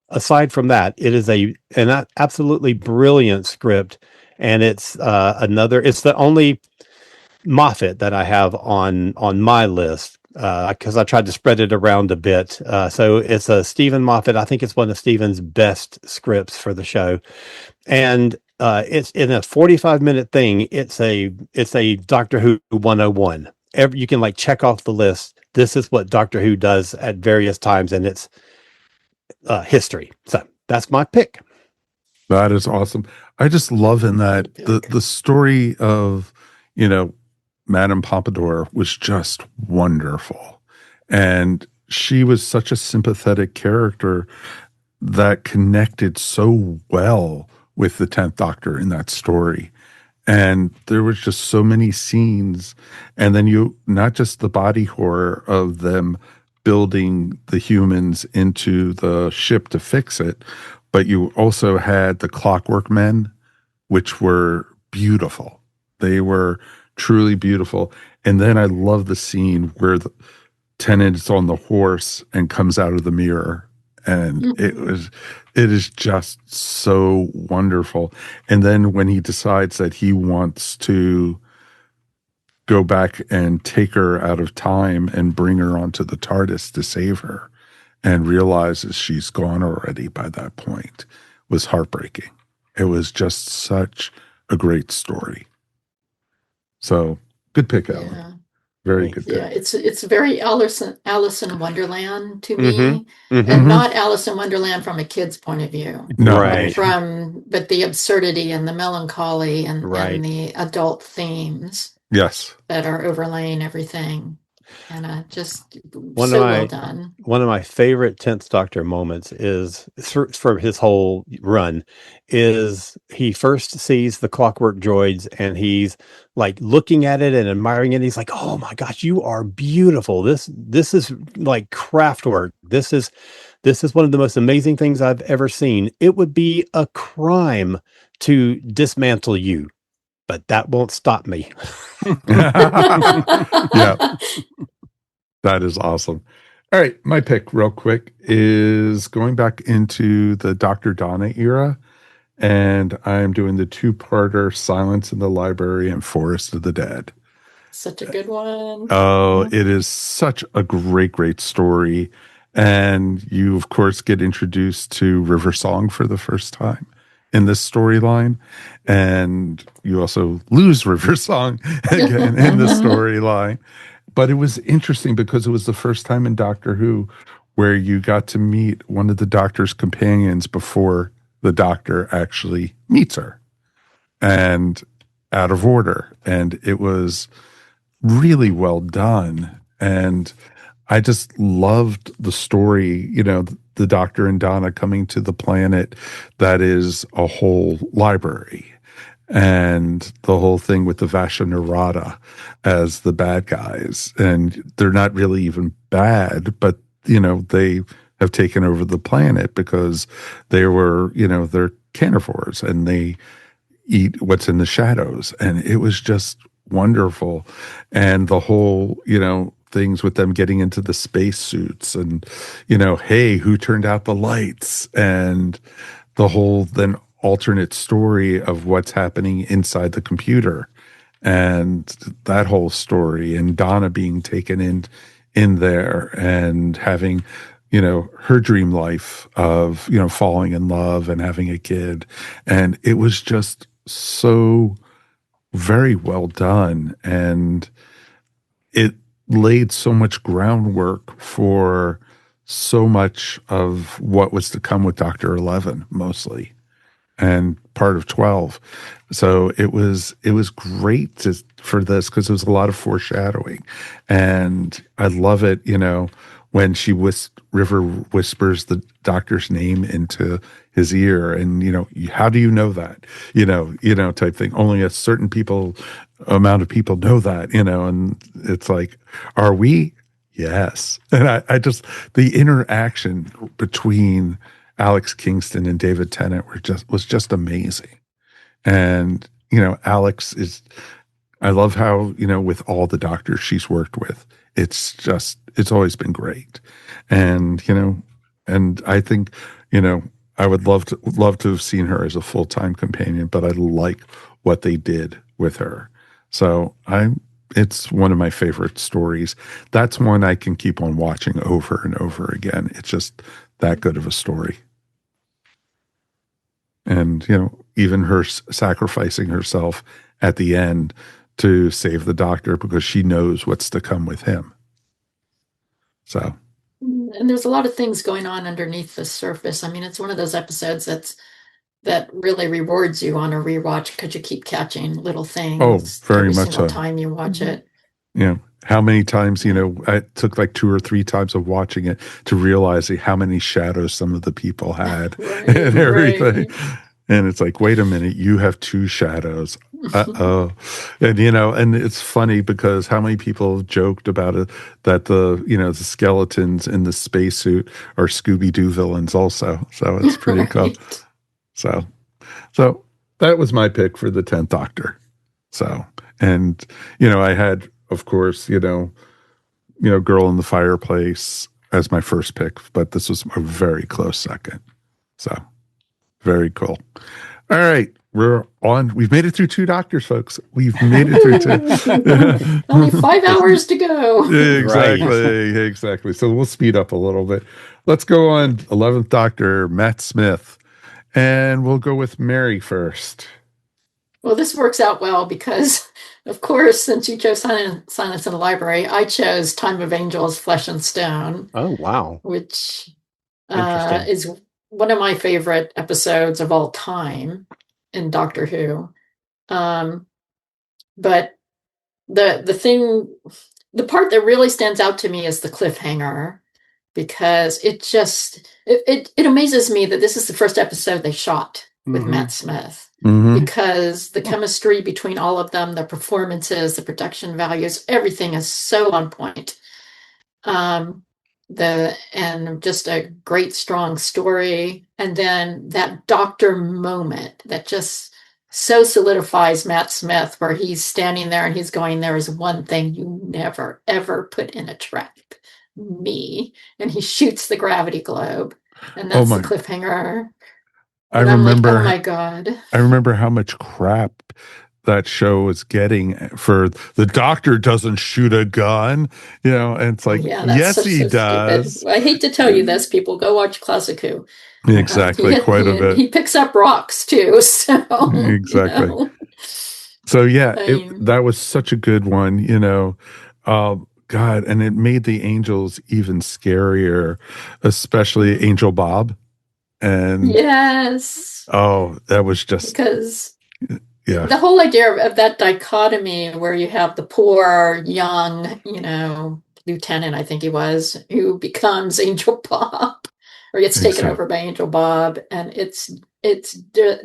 aside from that, it is an absolutely brilliant script. And it's it's the only Moffat that I have on my list, because I tried to spread it around a bit. So it's a Stephen Moffat. I think it's one of Stephen's best scripts for the show. And it's in a 45-minute thing. It's a Doctor Who 101. You can like check off the list. This is what Doctor Who does at various times, and it's history. So that's my pick. That is awesome. I just love in that the story of, Madame Pompadour was just wonderful. And she was such a sympathetic character that connected so well with the 10th Doctor in that story. And there was just so many scenes. And then not just the body horror of them building the humans into the ship to fix it, but you also had the Clockwork Men, which were beautiful. They were truly beautiful. And then I love the scene where Tennant's on the horse and comes out of the mirror. And it is just so wonderful. And then when he decides that he wants to go back and take her out of time and bring her onto the TARDIS to save her, and realizes she's gone already by that point, was heartbreaking. It was just such a great story. So good pick, Ellen. Yeah. Very good pick. Yeah, it's very Alice in Wonderland to me, Mm-hmm. and not Alice in Wonderland from a kid's point of view. No. Right. But the absurdity and the melancholy and the adult themes Yes. that are overlaying everything, and just Well done. One of my favorite 10th Doctor moments is for his whole run is he first sees the clockwork droids and he's like looking at it and admiring it. He's like, "Oh my gosh, you are beautiful. This is like craft work. This is one of the most amazing things I've ever seen. It would be a crime to dismantle you, but that won't stop me." Yeah. That is awesome. All right. My pick real quick is going back into the Dr. Donna era. And I'm doing the 2-parter Silence in the Library and Forest of the Dead. Such a good one. Oh, it is such a great, great story. And you, of course, get introduced to River Song for the first time in this storyline. And you also lose River Song again in the storyline. But it was interesting because it was the first time in Doctor Who where you got to meet one of the Doctor's companions before the Doctor actually meets her, and out of order. And it was really well done. And I just loved the story, the Doctor and Donna coming to the planet that is a whole library. And the whole thing with the Vasha Narada as the bad guys. And they're not really even bad, but, they have taken over the planet because they were, they're carnivores and they eat what's in the shadows. And it was just wonderful. And the whole, things with them getting into the space suits and, hey, who turned out the lights? And the whole then alternate story of what's happening inside the computer, and that whole story, and Donna being taken in there and having, her dream life of, falling in love and having a kid. And it was just so very well done. And it laid so much groundwork for so much of what was to come with Dr. 11, mostly, and part of 12. So it was great for this because there was a lot of foreshadowing. And I love it, when River whispers the Doctor's name into his ear, and, how do you know that? Type thing. Only a certain amount of people know that, and it's like, are we? Yes. And I just, the interaction between Alex Kingston and David Tennant was just amazing. And, Alex I love how, with all the doctors she's worked with, it's always been great. And, and I think, I would love to have seen her as a full-time companion, but I like what they did with her. So it's one of my favorite stories. That's one I can keep on watching over and over again. It's just that good of a story. And, even her sacrificing herself at the end to save the Doctor because she knows what's to come with him. So. And there's a lot of things going on underneath the surface. I mean, it's one of those episodes that really rewards you on a rewatch because you keep catching little things. Oh, very every much single so. time you watch it. Yeah. How many times, it took like 2 or 3 times of watching it to realize how many shadows some of the people had and everything. Right. And it's like, wait a minute, you have two shadows. Uh-oh. And, you know, and it's funny because how many people have joked about it that the, you know, the skeletons in the spacesuit are Scooby-Doo villains also. So it's pretty cool. So that was my pick for the 10th Doctor. So, and, you know, I had, of course, you know, Girl in the Fireplace as my first pick, but this was a very close second. So very cool. All right. We're on. We've made it through 2 Doctors, folks. We've made it through 2. Only 5 hours to go. Exactly. So we'll speed up a little bit. Let's go on 11th Doctor, Matt Smith. And we'll go with Mary first. Well, this works out well because, of course, since you chose Silence in the Library, I chose Time of Angels, Flesh and Stone. Oh, wow. Which is one of my favorite episodes of all time in Doctor Who. But the part that really stands out to me is the cliffhanger, because it amazes me that this is the first episode they shot with Matt Smith, because the chemistry between all of them, the performances, the production values, everything is so on point. And just a great, strong story. And then that Doctor moment that just so solidifies Matt Smith, where he's standing there and he's going, there is one thing you never, ever put in a trap. Me. And he shoots the gravity globe. And that's the cliffhanger. I remember, like, oh my God. I remember how much crap that show was getting for the Doctor doesn't shoot a gun, you know, and it's like, yes, he does. Stupid. I hate to tell you this, people, go watch Classic Who. Exactly, quite a bit. He picks up rocks too, so exactly. You know. So yeah, that was such a good one, you know. God, and it made the angels even scarier, especially Angel Bob. And yes, that was just because the whole idea of that dichotomy where you have the poor young, you know, lieutenant, I think he was, who becomes Angel Bob or gets taken over by Angel Bob, and it's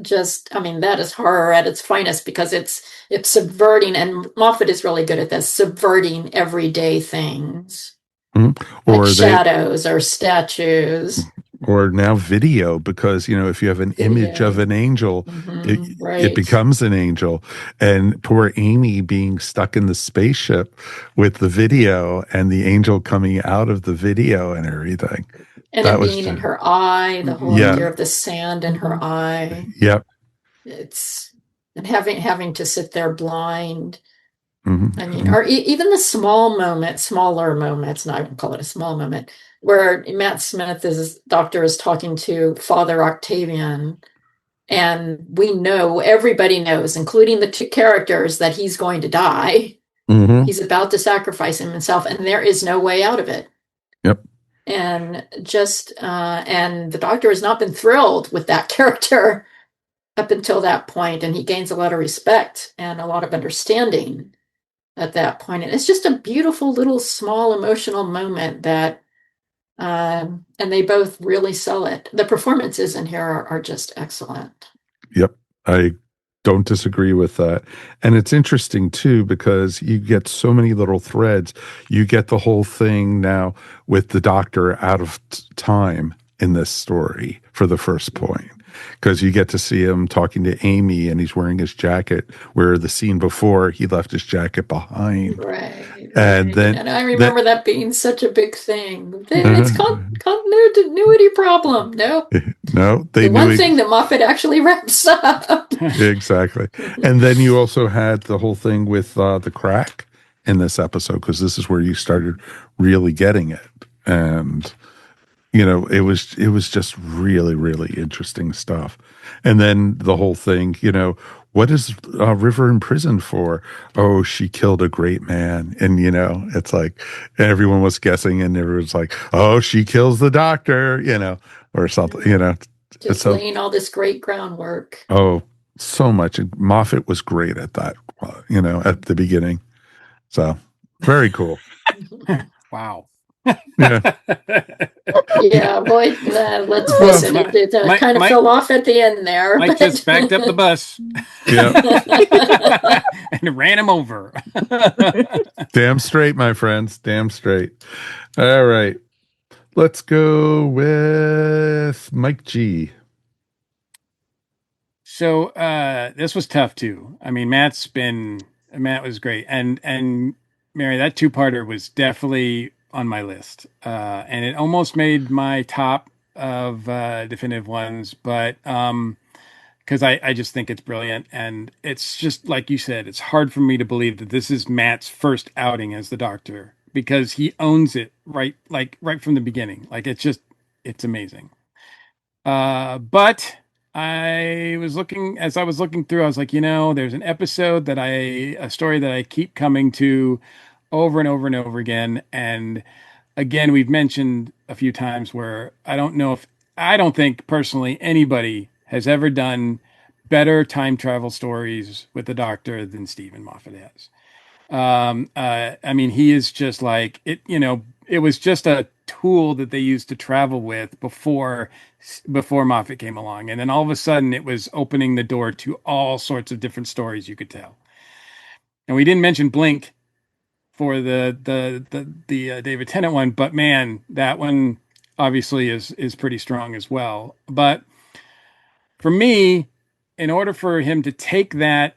just, I mean, that is horror at its finest, because it's subverting, and Moffat is really good at this, subverting everyday things, or like shadows or statues. Or now video, because, you know, if you have an image of an angel, it becomes an angel. And poor Amy being stuck in the spaceship with the video and the angel coming out of the video and everything. And it being in her eye, the whole idea of the sand in her eye. Yep. And having to sit there blind. I mean, or even the smaller moments, and I won't call it a small moment, where Matt Smith, Doctor, is talking to Father Octavian, and everybody knows, including the 2 characters, that he's going to die. He's about to sacrifice himself, and there is no way out of it. Yep. And and the Doctor has not been thrilled with that character up until that point, and he gains a lot of respect and a lot of understanding at that point. And it's just a beautiful little small emotional moment that, and they both really sell it. The performances in here are just excellent. Yep. I don't disagree with that. And it's interesting too, because you get so many little threads. You get the whole thing now with the Doctor out of time in this story for the first point, because you get to see him talking to Amy and he's wearing his jacket, where the scene before he left his jacket behind. Right. And I remember that being such a big thing. It's continuity problem. No, the one thing that Moffat actually wraps up. Exactly. And then you also had the whole thing with the crack in this episode, because this is where you started really getting it. And you know, it was just really, really interesting stuff. And then the whole thing, you know, what is River imprisoned for? Oh, she killed a great man. And, you know, it's like everyone was guessing, and everyone's like, oh, she kills the Doctor, you know, or something, you know. Just laying all this great groundwork. Oh, so much. Moffat was great at that, you know, at the beginning. So very cool. Wow. Yeah. Yeah, boy, let's face it, it kind of fell off at the end there. Mike just backed up the bus. Yeah. And ran him over. Damn straight, my friends. Damn straight. All right. Let's go with Mike G. So this was tough too. I mean, Matt was great. And Mary, that two-parter was definitely on my list. And it almost made my top of definitive ones, but because I just think it's brilliant. And it's just like you said, it's hard for me to believe that this is Matt's first outing as the Doctor, because he owns it right from the beginning. Like it's amazing. But as I was looking through, I was like, there's an episode a story that I keep coming to over and over and over again. And again, we've mentioned a few times where I don't think personally anybody has ever done better time travel stories with the Doctor than Stephen Moffat has. I mean, he is just like it, it was just a tool that they used to travel with before Moffat came along. And then all of a sudden it was opening the door to all sorts of different stories you could tell. And we didn't mention Blink for the David Tennant one, but man, that one obviously is pretty strong as well. But for me, in order for him to take that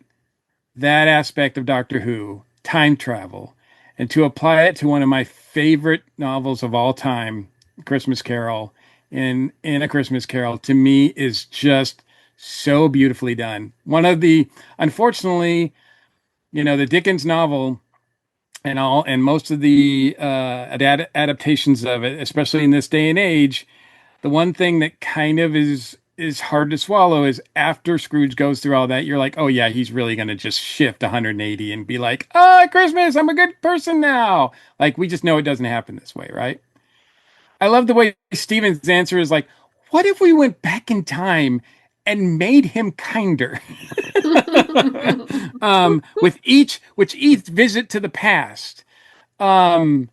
aspect of Doctor Who, time travel, and to apply it to one of my favorite novels of all time, Christmas Carol, in A Christmas Carol, to me is just so beautifully done. Unfortunately, the Dickens novel and most of the adaptations of it, especially in this day and age, the one thing that kind of is hard to swallow is after Scrooge goes through all that, you're like, oh yeah, he's really going to just shift 180 and be like, Christmas, I'm a good person now. Like, we just know it doesn't happen this way, right? I love the way Stephen's answer is like, what if we went back in time and made him kinder? With each visit to the past. And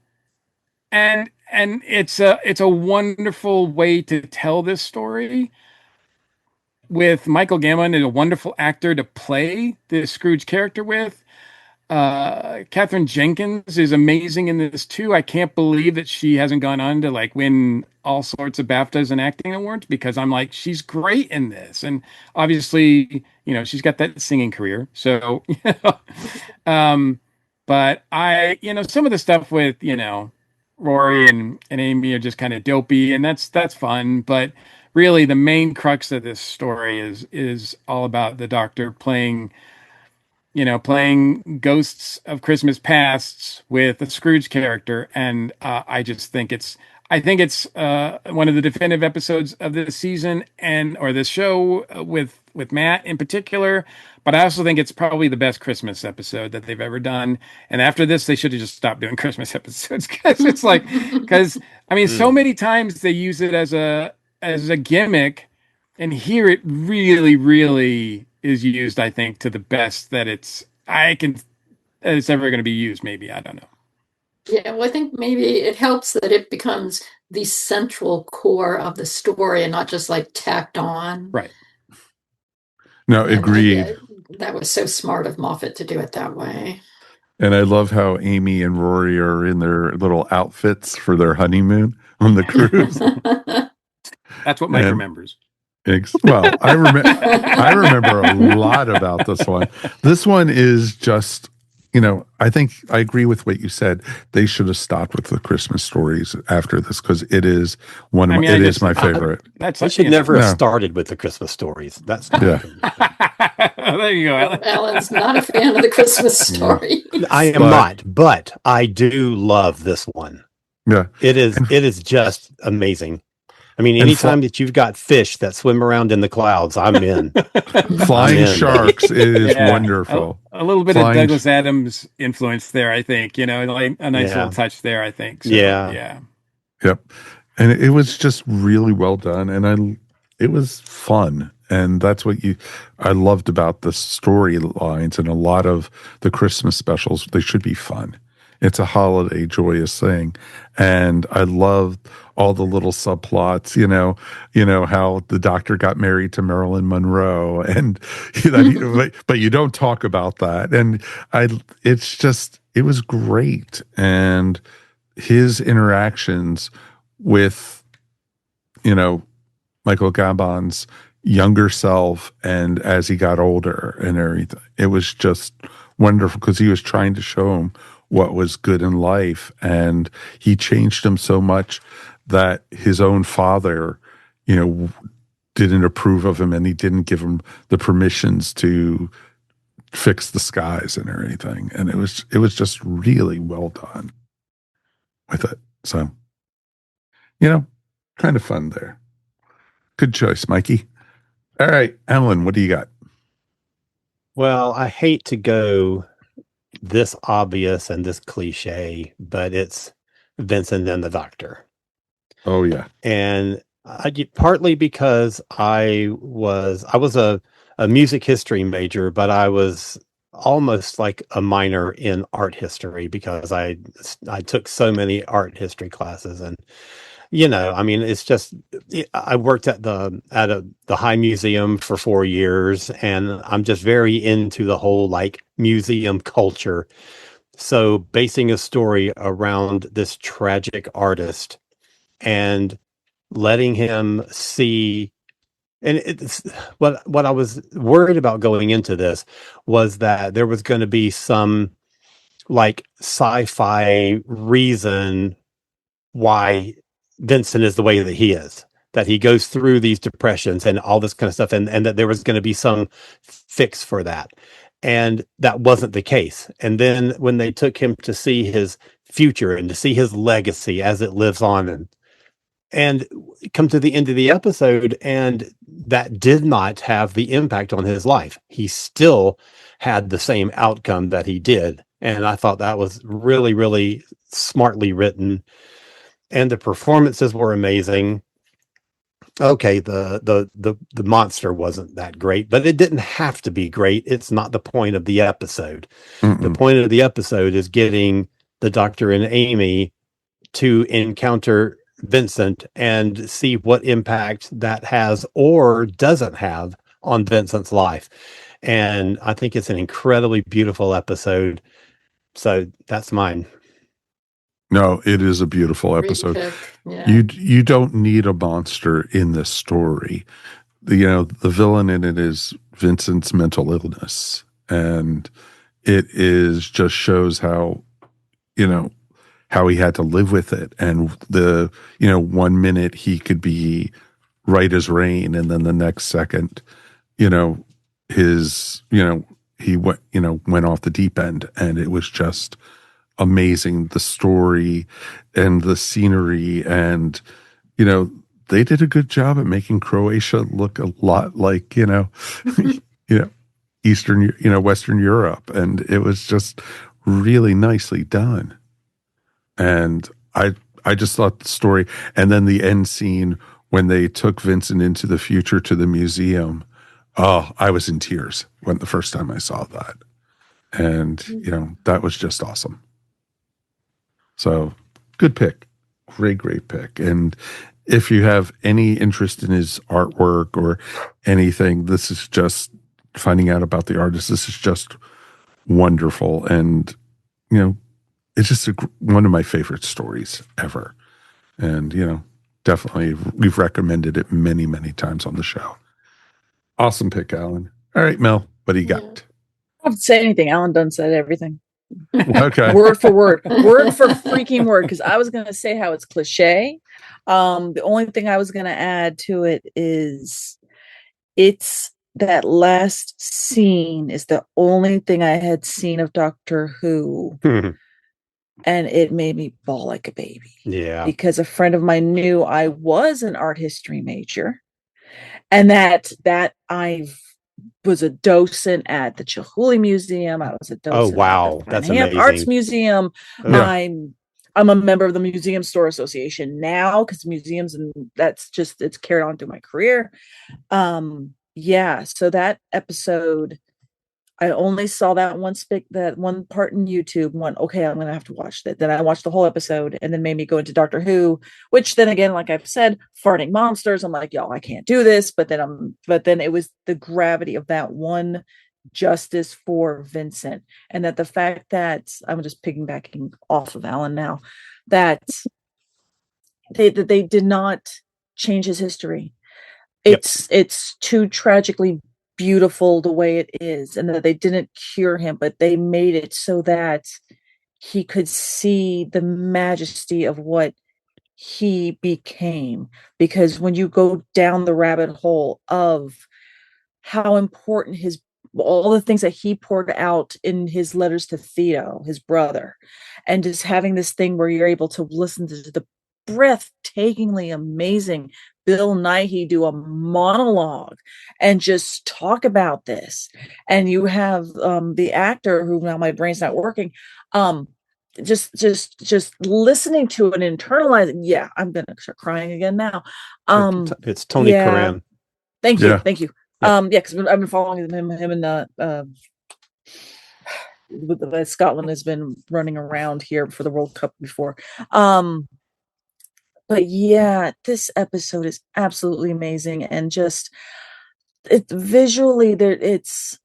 it's a wonderful way to tell this story, with Michael Gambon is a wonderful actor to play the Scrooge character with. Katherine Jenkins is amazing in this too. I can't believe that she hasn't gone on to win all sorts of BAFTAs and acting awards, because I'm like, she's great in this. And obviously, she's got that singing career. So, but some of the stuff with, Rory and Amy are just kind of dopey, and that's fun. But really, the main crux of this story is all about the Doctor playing ghosts of Christmas pasts with a Scrooge character. And I think it's one of the definitive episodes of this season or this show with Matt in particular. But I also think it's probably the best Christmas episode that they've ever done. And after this, they should have just stopped doing Christmas episodes, because so many times they use it as a gimmick, and here it really, really is used, I think, to the best that it's ever going to be used. Maybe, I don't know. Yeah, well, I think maybe it helps that it becomes the central core of the story and not just tacked on. Right. No, agreed. That was so smart of Moffat to do it that way. And I love how Amy and Rory are in their little outfits for their honeymoon on the cruise. That's what Mike remembers. Well, I remember a lot about this one. This one is just, I think I agree with what you said. They should have stopped with the Christmas stories after this, because it is it is my favorite. They should never have started with the Christmas stories. That's yeah. There you go, Alan. Alan's not a fan of the Christmas story. I am not, but I do love this one. Yeah, it is just amazing. I mean, anytime that you've got fish that swim around in the clouds, I'm in. Flying sharks is wonderful. A little bit of Douglas Adams influence there, I think. A nice little touch there, I think. So, yeah. Yep. And it was just really well done, and it was fun. And that's what I loved about the storylines, and a lot of the Christmas specials. They should be fun. It's a holiday joyous thing. And I love all the little subplots, how the doctor got married to Marilyn Monroe and but you don't talk about that. And it was great. And his interactions with, Michael Gabon's younger self and as he got older and everything, it was just wonderful because he was trying to show him what was good in life, and he changed him so much that his own father, didn't approve of him, and he didn't give him the permissions to fix the skies and everything. And it was just really well done with it. So, kind of fun there. Good choice, Mikey. All right, Alan, what do you got? Well, I hate to go this obvious and this cliche, but it's Vincent and the Doctor. Oh yeah. And partly because I was a music history major, but I was almost like a minor in art history because I took so many art history classes. And it's just, I worked at the High Museum for 4 years, and I'm just very into the whole like museum culture. So basing a story around this tragic artist and letting him see, and it's what I was worried about going into this was that there was going to be some like sci-fi reason why Vincent is the way that he is, that he goes through these depressions and all this kind of stuff, and that there was going to be some fix for that. And that wasn't the case. And then when they took him to see his future and to see his legacy as it lives on, and come to the end of the episode, and that did not have the impact on his life. He still had the same outcome that he did. And I thought that was really, really smartly written. And the performances were amazing. Okay, the monster wasn't that great, but it didn't have to be great. It's not the point of the episode. Mm-mm. The point of the episode is getting the Doctor and Amy to encounter Vincent and see what impact that has or doesn't have on Vincent's life. And I think it's an incredibly beautiful episode. So that's mine. No, it is a beautiful episode. Yeah. You don't need a monster in this story. The villain in it is Vincent's mental illness, and it is just shows how how he had to live with it. And 1 minute he could be right as rain, and then the next second, he went off the deep end, and it was just amazing, the story and the scenery. And they did a good job at making Croatia look a lot like Eastern, Western Europe, and it was just really nicely done. And I just thought the story, and then the end scene when they took Vincent into the future to the museum, I was in tears the first time I saw that. And that was just awesome. So good pick. Great pick. And if you have any interest in his artwork or anything, this is just finding out about the artist. This is just wonderful. And, it's just one of my favorite stories ever. And, definitely we've recommended it many, many times on the show. Awesome pick, Alan. All right, Mel, what do you got? I don't have to say anything. Alan done said everything. Okay. Word for word for freaking word, because I was going to say how it's cliche. The only thing I was going to add to it is it's that last scene is the only thing I had seen of Doctor Who, and it made me bawl like a baby. Yeah, because a friend of mine knew I was an art history major, and that I was a docent at the Chihuly Museum. I was a docent. Oh wow, at the that's Fine amazing. Arts Museum. Yeah. I'm a member of the Museum Store Association now, because museums, and that's just, it's carried on through my career. So that episode, I only saw that that one part in YouTube. Okay, I'm gonna have to watch that. Then I watched the whole episode, and then made me go into Doctor Who, which then again, like I've said, farting monsters. I'm like, y'all, I can't do this. But then it was the gravity of that one justice for Vincent, and that the fact that I'm just piggybacking off of Alan now, that they did not change his history. It's too tragically beautiful the way it is, and that they didn't cure him, but they made it so that he could see the majesty of what he became. Because when you go down the rabbit hole of how important all the things that he poured out in his letters to Theto, his brother, and just having this thing where you're able to listen to the breathtakingly amazing Bill Nighy do a monologue and just talk about this. And you have the actor who, now my brain's not working, just listening to it and internalizing. Yeah, I'm gonna start crying again now. It's Tony Karam. Thank you. Yeah. Thank you. Because I've been following him and Scotland has been running around here for the World Cup before. But yeah, this episode is absolutely amazing, and just visually there, it's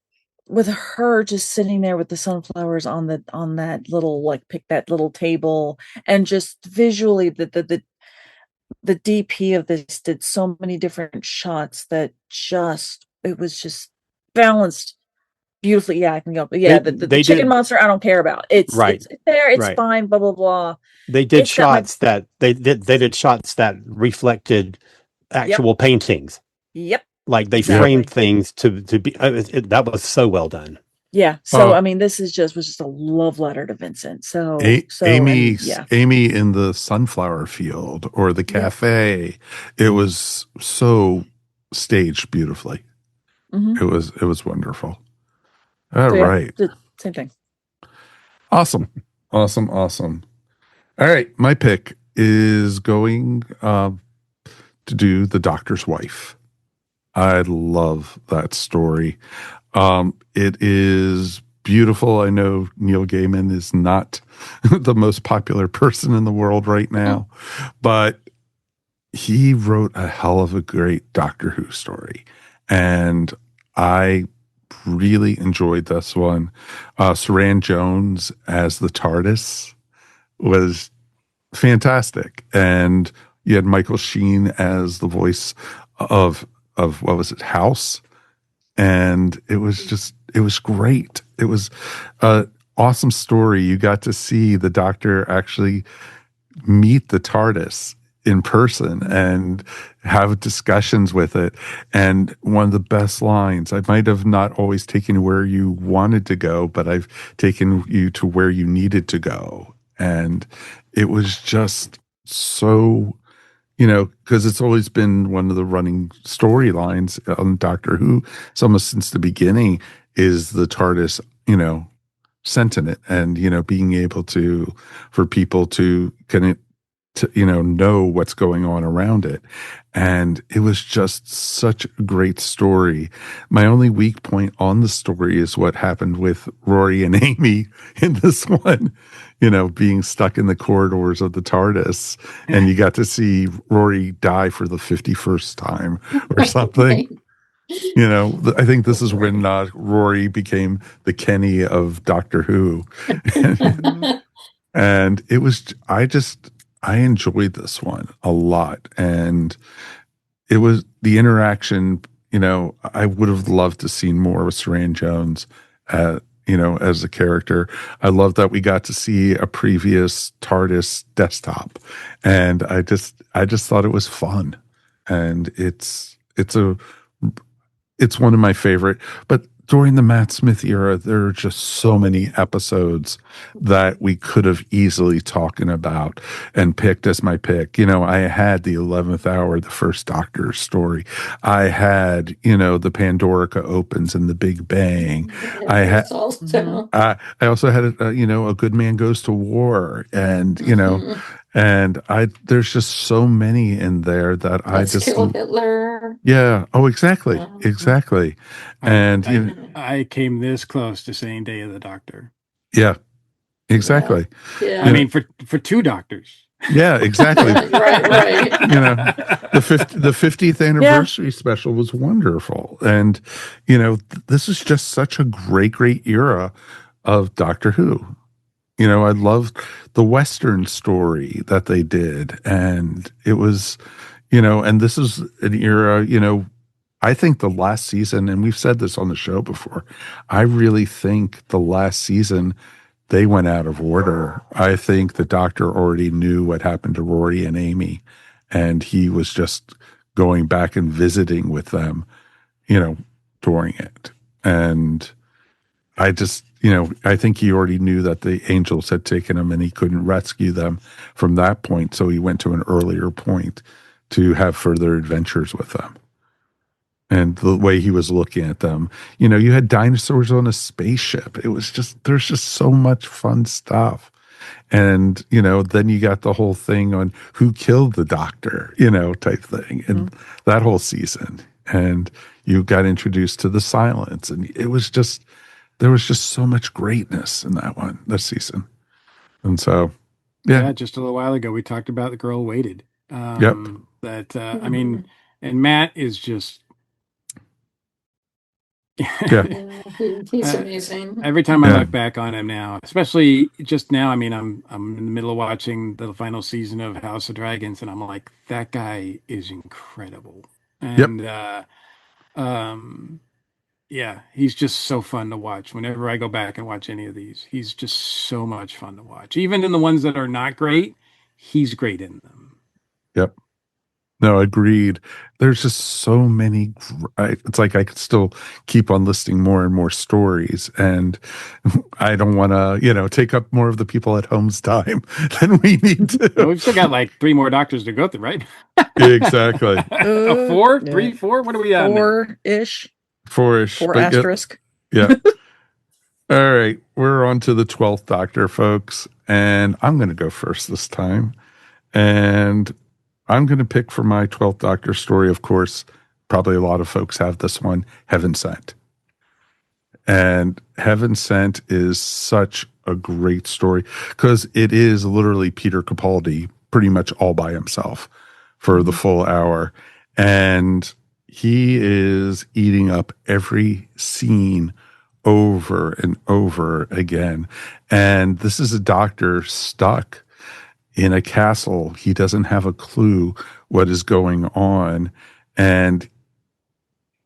with her just sitting there with the sunflowers on that little, like, pick that little table, and just visually the DP of this did so many different shots that it was just balanced beautifully. Yeah, I can go. But yeah, the chicken monster I don't care about. It's there, it's fine, blah blah blah. They did shots that they did shots that reflected actual paintings. Yep. Like they framed things to be. That was so well done. Yeah. So I mean, this was just a love letter to Vincent. So Amy in the sunflower field or the cafe, it was so staged beautifully. Mm-hmm. It was wonderful. All right. Same thing. Awesome. All right. My pick is going to do The Doctor's Wife. I love that story. It is beautiful. I know Neil Gaiman is not the most popular person in the world right now, but he wrote a hell of a great Doctor Who story. And I really enjoyed this one. Saran Jones as the TARDIS was fantastic. And you had Michael Sheen as the voice of what was it, House? And it was great. It was an awesome story. You got to see the Doctor actually meet the TARDIS in person and have discussions with it. And one of the best lines, I might have not always taken you where you wanted to go, but I've taken you to where you needed to go. And it was just so, because it's always been one of the running storylines on Doctor Who, it's almost since the beginning, is the TARDIS, sentient, and, being able for people to know what's going on around it. And it was just such a great story. My only weak point on the story is what happened with Rory and Amy in this one, being stuck in the corridors of the TARDIS, and you got to see Rory die for the 51st time or something. I think this is when Rory became the Kenny of Doctor Who. And it was, I enjoyed this one a lot. And it was the interaction, I would have loved to see more with Saran Jones, as a character. I love that we got to see a previous TARDIS desktop. And I just thought it was fun. And it's one of my favorite, but during the Matt Smith era, there are just so many episodes that we could have easily talking about and picked as my pick. I had the 11th Hour, the first Doctor story. I had, the Pandorica opens and the Big Bang. I also had, A Good Man Goes to War, and, And there's just so many in there that Let's kill Hitler. Yeah. Oh, exactly. Mhm. Exactly. And I came this close to saying Day of the Doctor. yeah, exactly. Yeah. I mean, for two doctors. Yeah, exactly. right. The 50th anniversary special was wonderful. And, this is just such a great era of Doctor Who. I loved the Western story that they did. And it was, and this is an era, I think the last season, and we've said this on the show before, I really think the last season they went out of order. I think the Doctor already knew what happened to Rory and Amy, and he was just going back and visiting with them, during it. And I just, I think he already knew that the angels had taken him and he couldn't rescue them from that point. So he went to an earlier point to have further adventures with them. And the way he was looking at them, you had dinosaurs on a spaceship. It was just, there's just so much fun stuff. And, then you got the whole thing on who killed the Doctor, type thing. And that whole season. And you got introduced to the silence. And it was just, there was just so much greatness in this season. And so, yeah. Just a little while ago, we talked about The Girl Waited. Yep. That, I mean, and Matt is just, he's amazing. Every time I look back on him now, especially just now, I mean, I'm in the middle of watching the final season of House of Dragons, and I'm like, that guy is incredible. And he's just so fun to watch. Whenever I go back and watch any of these, he's just so much fun to watch. Even in the ones that are not great, he's great in them. Yep. No, agreed. There's just so many. It's like I could still keep on listing more and more stories, and I don't want to, take up more of the people at home's time than we need to. Well, we've still got like 3 more Doctors to go through, right? Exactly. A 4, 3, 4. What are we at? 4-ish. 4-ish. 4 asterisk. Yeah. All right, we're on to the 12th Doctor, folks, and I'm going to go first this time, and I'm going to pick for my 12th Doctor story, of course, probably a lot of folks have this one, Heaven Sent. And Heaven Sent is such a great story because it is literally Peter Capaldi pretty much all by himself for the full hour. And he is eating up every scene over and over again. And this is a doctor stuck in a castle. He doesn't have a clue what is going on. And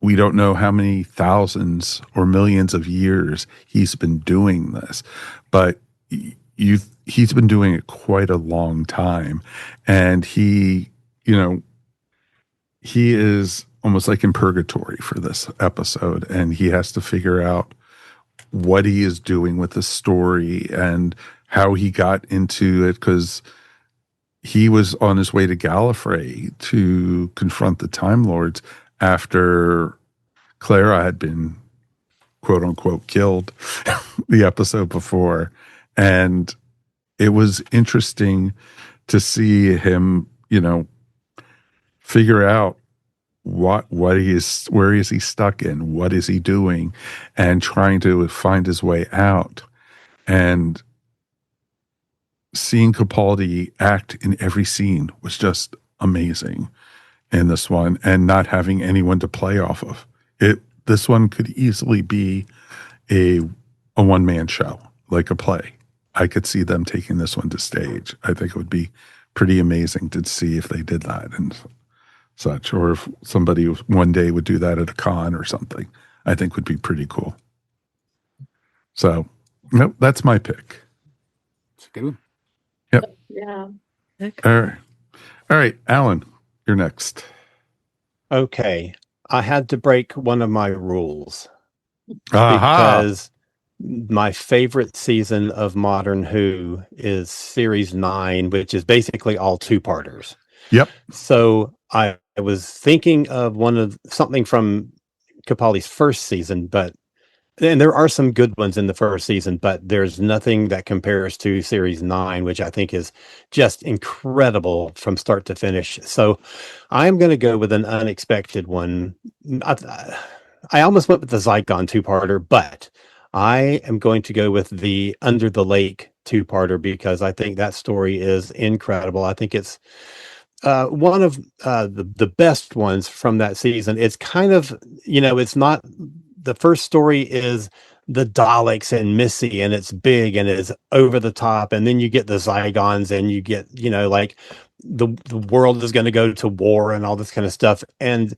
we don't know how many thousands or millions of years he's been doing this, but he's been doing it quite a long time. And he is almost like in purgatory for this episode. And he has to figure out what he is doing with the story and how he got into it, because he was on his way to Gallifrey to confront the Time Lords after Clara had been, quote unquote, killed the episode before. And it was interesting to see him, figure out where is he stuck in, what is he doing, and trying to find his way out. And seeing Capaldi act in every scene was just amazing in this one, and not having anyone to play off of it. This one could easily be a one-man show, like a play. I could see them taking this one to stage. I think it would be pretty amazing to see if they did that and such, or if somebody one day would do that at a con or something. I think would be pretty cool. So, nope, that's my pick. It's a good one. Yep. Yeah. All right, Alan, you're next. Okay. I had to break one of my rules because my favorite season of Modern Who is Series 9, which is basically all 2-parters. Yep. So I was thinking of something from Capaldi's first season, but and there are some good ones in the first season, but there's nothing that compares to series 9, which I think is just incredible from start to finish. So I'm going to go with an unexpected one. I almost went with the Zygon two-parter, but I am going to go with the Under the Lake two-parter because I think that story is incredible. I think it's one of the best ones from that season. It's kind of, it's not, the first story is the Daleks and Missy, and it's big and it's over the top. And then you get the Zygons and you get, like the world is going to go to war and all this kind of stuff. And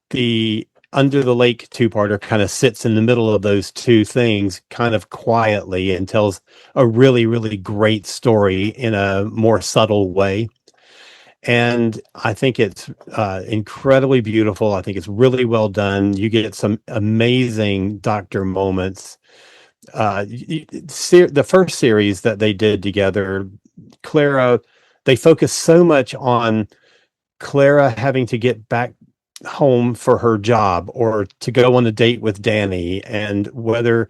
the Under the Lake two-parter kind of sits in the middle of those two things kind of quietly and tells a really, really great story in a more subtle way. And I think it's incredibly beautiful. I think it's really well done. You get some amazing Doctor moments. The first series that they did together, Clara, they focused so much on Clara having to get back home for her job or to go on a date with Danny, and whether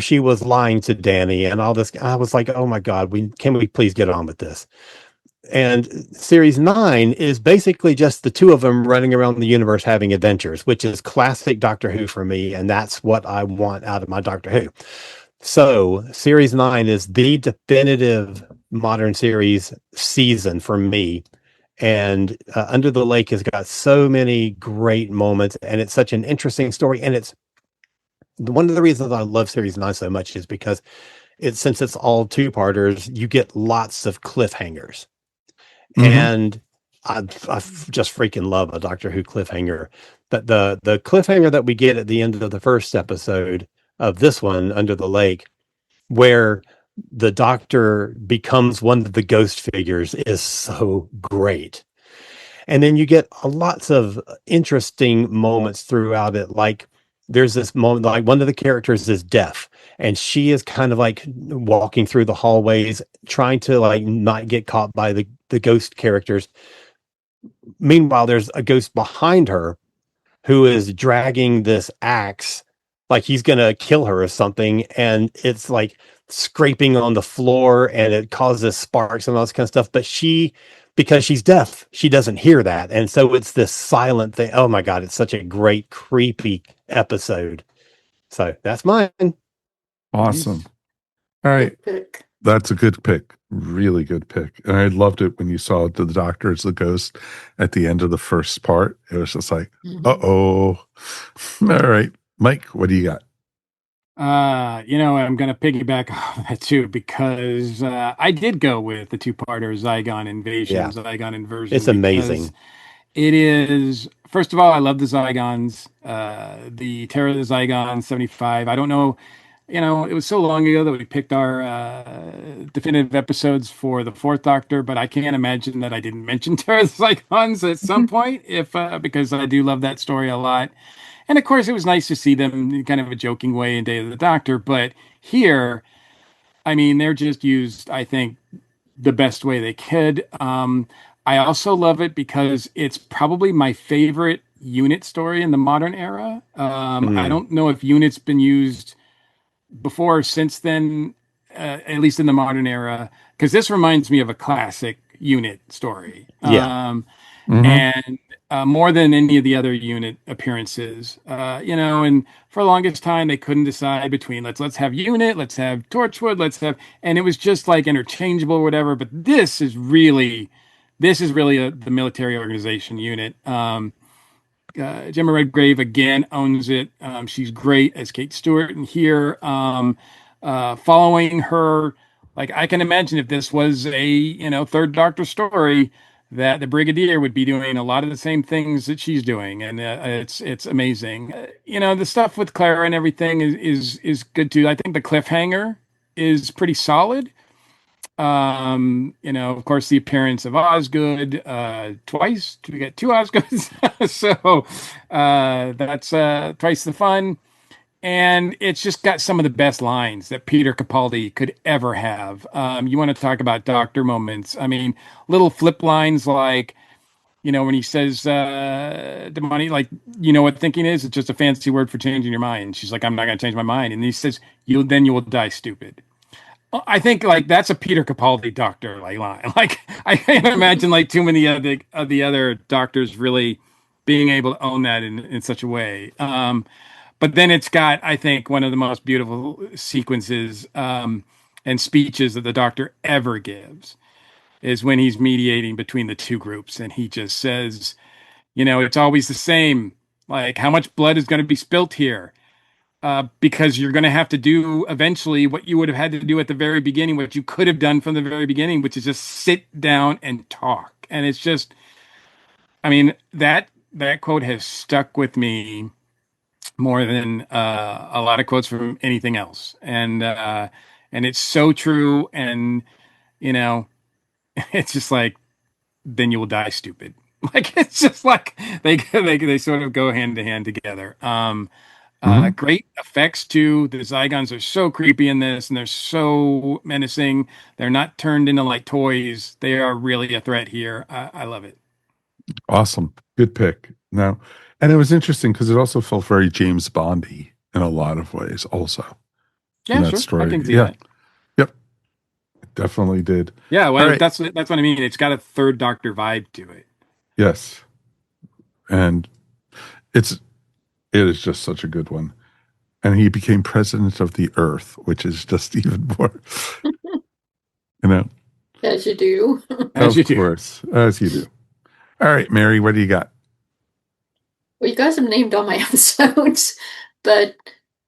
she was lying to Danny and all this. I was like, oh my God, can we please get on with this? And series 9 is basically just the two of them running around the universe having adventures, which is classic Doctor Who for me. And that's what I want out of my Doctor Who. So series 9 is the definitive modern series season for me. And Under the Lake has got so many great moments, and it's such an interesting story. And it's one of the reasons I love series 9 so much is because since it's all two-parters, you get lots of cliffhangers. Mm-hmm. And I just freaking love a Doctor Who cliffhanger. But the cliffhanger that we get at the end of the first episode of this one, Under the Lake, where the Doctor becomes one of the ghost figures, is so great. And then you get lots of interesting moments throughout it. Like there's this moment, like one of the characters is deaf, and she is kind of like walking through the hallways, trying to like not get caught by the ghost characters. Meanwhile, there's a ghost behind her who is dragging this axe like he's going to kill her or something. And it's like scraping on the floor and it causes sparks and all this kind of stuff. But because she's deaf, she doesn't hear that. And so it's this silent thing. Oh my God, it's such a great, creepy episode. So that's mine. Awesome. All right. That's a good pick. Really good pick. And I loved it when you saw the Doctor as the ghost at the end of the first part. It was just like, uh-oh. All right. Mike, what do you got? I'm going to piggyback off that too, because I did go with the two-parter Zygon Invasion, Zygon Inversion. It's amazing. It is, first of all, I love the Zygons, the Terror of the Zygons 75. I don't know, it was so long ago that we picked our definitive episodes for the Fourth Doctor, but I can't imagine that I didn't mention Terror of the Zygons at some point, because I do love that story a lot. And of course, it was nice to see them in kind of a joking way in Day of the Doctor. But here, I mean, they're just used, I think, the best way they could. I also love it because it's probably my favorite unit story in the modern era. I don't know if unit's been used before or since then, at least in the modern era, because this reminds me of a classic unit story. And more than any of the other unit appearances, and for the longest time they couldn't decide between let's have unit, let's have Torchwood, and it was just like interchangeable or whatever. But this is really the military organization unit. Gemma Redgrave again owns it. She's great as Kate Stewart, and here following her, like I can imagine if this was a Third Doctor story, that the Brigadier would be doing a lot of the same things that she's doing, and it's amazing. The stuff with Clara and everything is good too. I think the cliffhanger is pretty solid. Of course, the appearance of Osgood twice. We get 2 Osgoods, so that's twice the fun. And it's just got some of the best lines that Peter Capaldi could ever have. You want to talk about Doctor moments. I mean, little flip lines like, when he says to Money, like, you know what thinking is? It's just a fancy word for changing your mind. She's like, I'm not going to change my mind. And he says, you will die stupid. I think like that's a Peter Capaldi doctor like line. Like I can't imagine like too many of the other doctors really being able to own that in such a way. But then it's got, I think, one of the most beautiful sequences and speeches that the Doctor ever gives is when he's mediating between the two groups, and he just says, it's always the same. Like, how much blood is going to be spilt here? Because you're going to have to do eventually what you would have had to do at the very beginning, what you could have done from the very beginning, which is just sit down and talk. And it's just, I mean, that quote has stuck with me more than a lot of quotes from anything else. And it's so true. And, it's just like, then you will die stupid. Like, it's just like they sort of go hand to hand together. Great effects too. The Zygons are so creepy in this, and they're so menacing. They're not turned into like toys. They are really a threat here. I love it. Awesome. Good pick. Now, and it was interesting because it also felt very James Bondy in a lot of ways also. Yeah, that sure. story. I can see that. Yep. It definitely did. Yeah, well, right. that's what I mean. It's got a third Doctor vibe to it. Yes. And it is just such a good one. And he became president of the Earth, which is just even more, As you do. As you do. All right, Mary, what do you got? Well, you guys have named all my episodes, but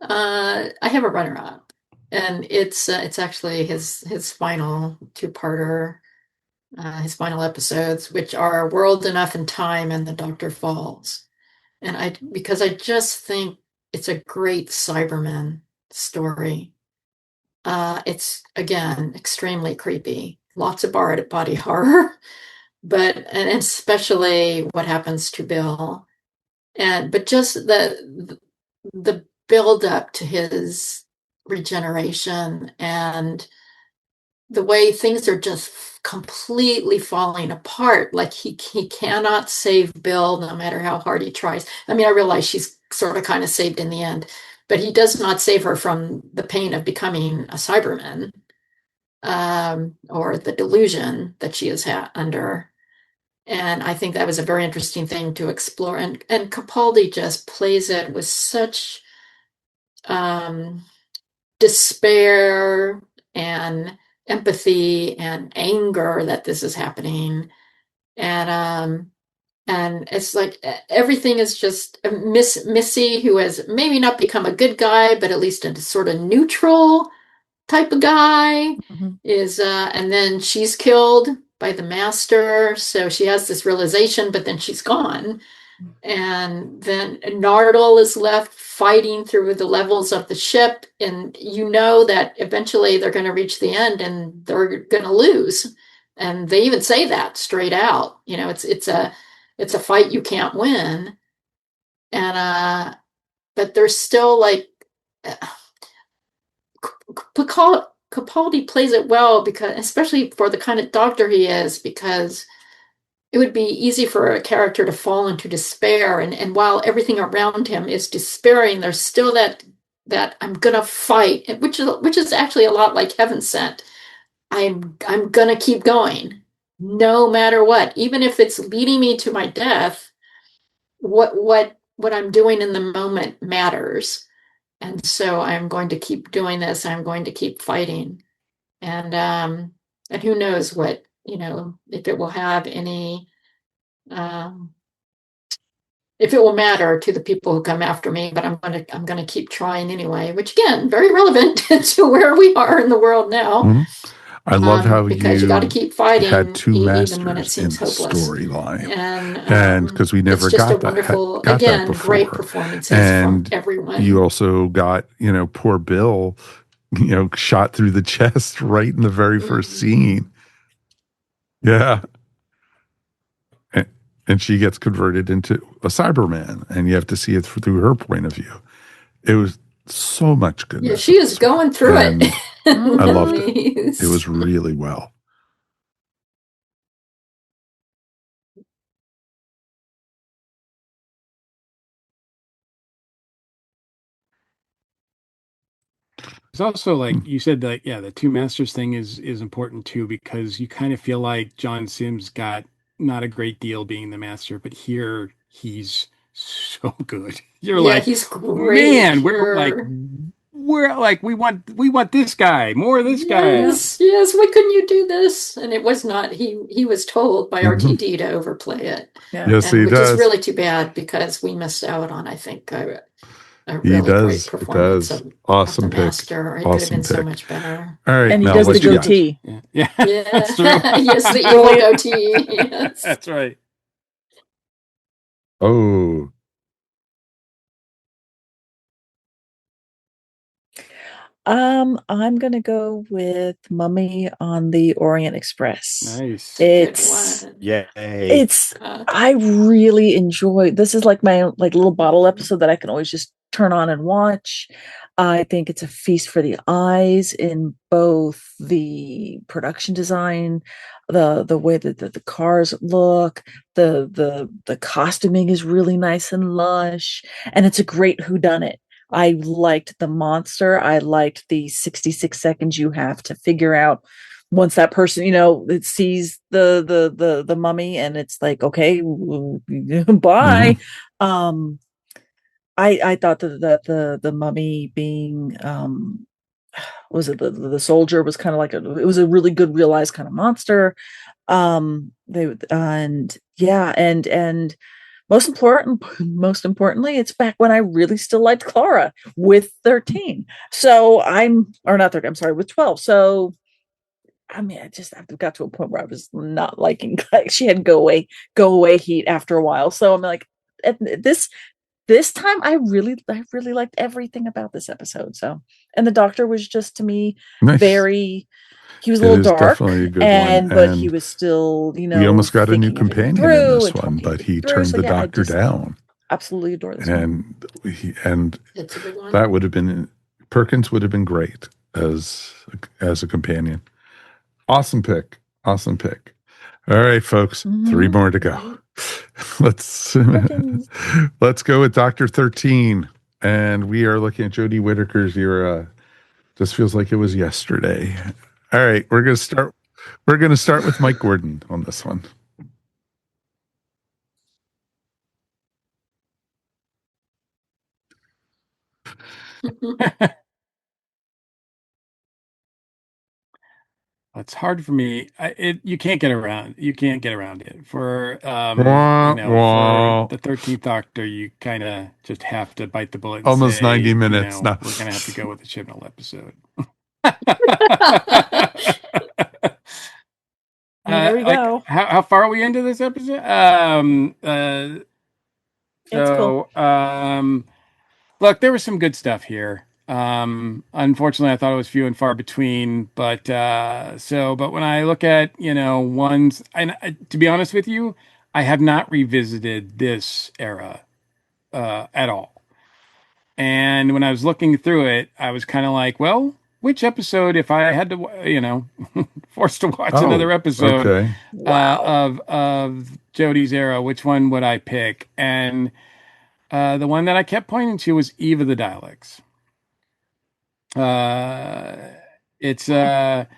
I have a runner-up, and it's actually his final two-parter, his final episodes, which are World Enough and Time and The Doctor Falls. And because I just think it's a great Cyberman story. It's, again, extremely creepy. Lots of body horror, and especially what happens to Bill. But just the build up to his regeneration and the way things are just completely falling apart. Like he cannot save Bill no matter how hard he tries. I mean, I realize she's sort of kind of saved in the end, but he does not save her from the pain of becoming a Cyberman, or the delusion that she is under. And I think that was a very interesting thing to explore. And Capaldi just plays it with such despair and empathy and anger that this is happening. And it's like everything is just Missy, who has maybe not become a good guy, but at least a sort of neutral type of guy, is and then she's killed by the master, so she has this realization, but then she's gone. And then Nardole is left fighting through the levels of the ship, and that eventually they're going to reach the end and they're going to lose. And they even say that straight out. It's a fight you can't win. And but there's still like Capaldi plays it well, because especially for the kind of doctor he is, because it would be easy for a character to fall into despair, and while everything around him is despairing, there's still that I'm gonna fight, which is actually a lot like Heaven Sent. I'm gonna keep going no matter what, even if it's leading me to my death. What I'm doing in the moment matters. And so I'm going to keep doing this. I'm going to keep fighting. And who knows what, if it will have any, if it will matter to the people who come after me, but I'm going to keep trying anyway, which again, very relevant to where we are in the world now. Mm-hmm. I love how because you got to keep fighting, had two masters even when it seems in the hopeless. Storyline, and because we never it's just got a wonderful, that again, before. Great performances and from everyone. You also got poor Bill, shot through the chest right in the very first scene. Yeah, and she gets converted into a Cyberman, and you have to see it through her point of view. It was so much good. Yeah, she is going through it. I loved it. It was really well. It's also like you said that, yeah, the two masters thing is important too, because you kind of feel like John Sims got not a great deal being the master, but here he's so good. You're Yeah, like, he's great man, here. we're like we want this guy, more of this guy. Yes, yes. Why couldn't you do this? And it was not. He was told by RTD to overplay it, Yeah. Yes, and he which is does. really too bad because we missed out on, I think, a He really great does. He performance does. of Awesome the pick. master. It could have Awesome been so pick. much better. All right, And he Mel, does what the you got? goatee. Yeah, Yeah, that's true. yes, the evil goatee. Yes. That's right. Oh, I'm gonna go with Mummy on the Orient Express. Nice. Good It's one. Yay. it's Uh, I really enjoy this is like my like little bottle episode that I can always just turn on and watch. I think it's a feast for the eyes in both the production design, the way that the cars look, the costuming is really nice and lush, and it's a great whodunit. I liked the monster. I liked the 66 seconds you have to figure out once that person, it sees the mummy and it's like, okay, bye. Um, I thought that the mummy being was it the soldier was kind of like it was a really good realized kind of monster. They and yeah, and most importantly, it's back when I really still liked Clara with 13. So or not 13, I'm sorry, with 12. So I mean, I've got to a point where I was not liking, like, she had go away heat after a while. So I'm like, at this time, I really liked everything about this episode. So, and the doctor was just, to me, nice. he was a It little is dark, definitely a good one. but he And was still, we almost got a new thinking everything companion in through this and one, talking but he everything through. turned So the yeah, I doctor just down. absolutely adore this one. And it's a good one. that would have been Perkins would have been great as a companion. Awesome pick. Awesome pick. All right, folks, 3 more to go. Let's go with Dr. 13. And we are looking at Jodie Whittaker's era. Just feels like it was yesterday. All right, we're gonna start with Mike Gordon on this one. It's hard for me. You can't get around it. For Wah, wah. for the 13th Doctor, you kind of just have to bite the bullet and Almost say, 90 minutes. No. we're gonna have to go with the Chibnall episode. There we go. How far are we into this episode? It's cool. Look, there was some good stuff here. Unfortunately, I thought it was few and far between, but when I look at, ones, and to be honest with you, I have not revisited this era, at all. And when I was looking through it, I was kind of like, well, which episode, if I had to, forced to watch another episode of Jodie's era, which one would I pick? And the one that I kept pointing to was Eve of the Daleks. It's it's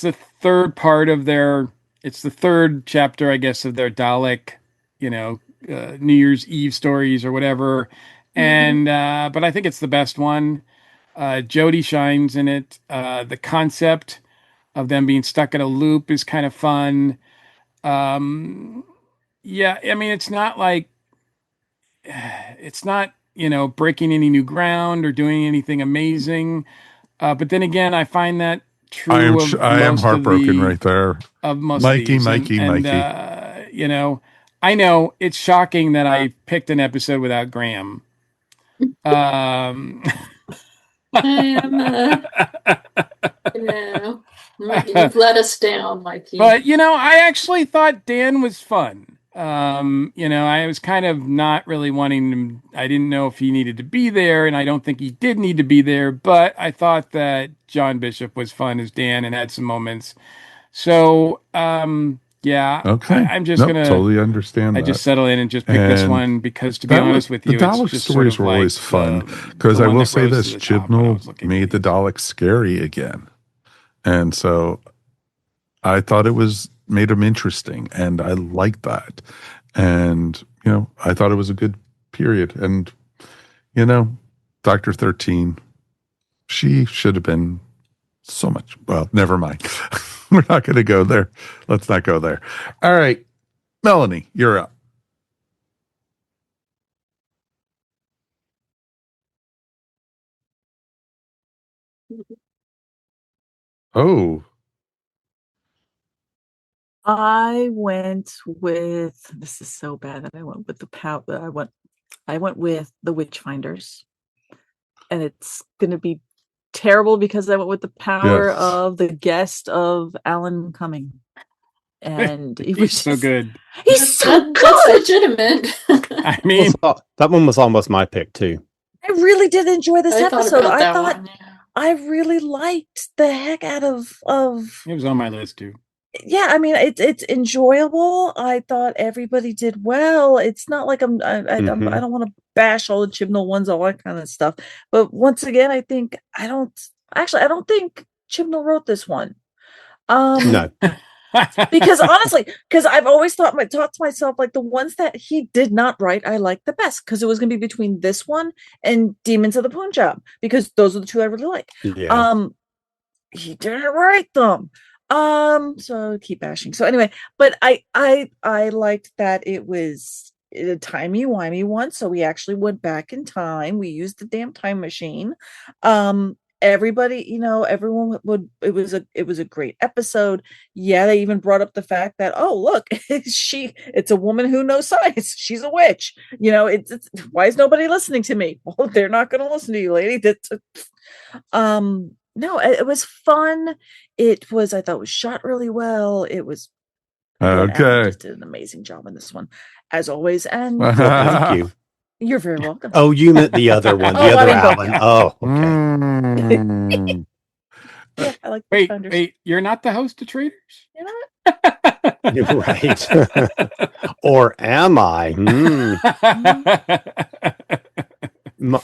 the third part of it's the third chapter, I guess, of their Dalek, New Year's Eve stories or whatever. And but I think it's the best one. Jodie shines in it. The concept of them being stuck in a loop is kind of fun. Yeah, I mean, it's not breaking any new ground or doing anything amazing. But then again, I find that true I am heartbroken right there. Of most Mikey, of these. Mikey. I know it's shocking that I picked an episode without Graham. You've let us down, Mikey. But I actually thought Dan was fun. I was kind of not really wanting him. I didn't know if he needed to be there, and I don't think he did need to be there. But I thought that John Bishop was fun as Dan and had some moments. So Yeah. Okay. I'm just Nope, gonna. totally understand I that. just settle in and just pick this And one because, to be honest with the you, it's Dalek just stories sort of were like always fun the because I one will that say rose this: to the top when I was Chibnall looking made at the these. Dalek scary again, and so I thought it was made him interesting, and I liked that. And I thought it was a good period. And Dr. 13, she should have been so much. Well, never mind. We're not going to go there. Let's not go there. All right, Melanie, you're up. Oh, I went with, this is so bad that I went with the power. I went with the Witchfinders, and it's going to be terrible because I went with the power yes. of the guest of Alan Cumming, and he was He's so just, good. he's so That's good. legitimate. I mean, That one was almost my pick too. I really did enjoy this I thought episode. about I that thought one. Yeah. I really liked the heck out of it was on my list too. yeah, I mean it's enjoyable. I thought everybody did well. It's not like I Mhm. don't want to bash all the Chibnall ones, all that kind of stuff. But once again, I don't think Chibnall wrote this one. No. Because honestly, because I've always thought to myself, like, the ones that he did not write, I like the best, because it was going to be between this one and Demons of the Punjab, because those are the two I really like. Yeah. He didn't write them. So keep bashing. So anyway, but I liked that it was a timey-wimey one. So we actually went back in time. We used the damn time machine. Everybody, everyone would, it was a great episode. Yeah, they even brought up the fact that, oh, look, it's a woman who knows science. She's a witch. It's why is nobody listening to me? Well, they're not going to listen to you, lady. No, it was fun. I thought it was shot really well. It was, again, Alan Okay. just did an amazing job in this one, as always. And Well, thank you. you're very welcome. Oh, you meant the other one, the Oh, other I mean, Alan. Oh, okay. Mm. Yeah, I like Wait, you're not the host of Traders? You're not? You're right. Or am I?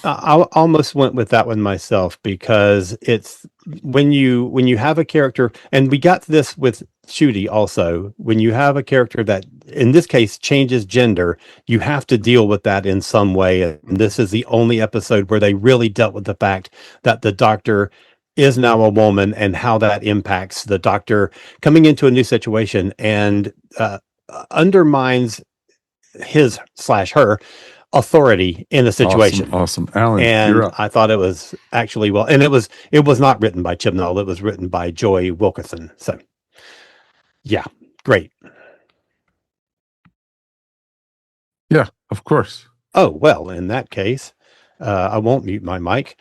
I almost went with that one myself, because it's when you have a character, and we got this with Ncuti also, when you have a character that in this case changes gender, you have to deal with that in some way. And this is the only episode where they really dealt with the fact that the Doctor is now a woman, and how that impacts the Doctor coming into a new situation, and undermines his/her authority in a situation. Awesome. Alan, And you're up. I thought it was actually well, and it was not written by Chibnall. It was written by Joy Wilkinson. So yeah, great. Yeah, of course. Oh, well, in that case, I won't mute my mic.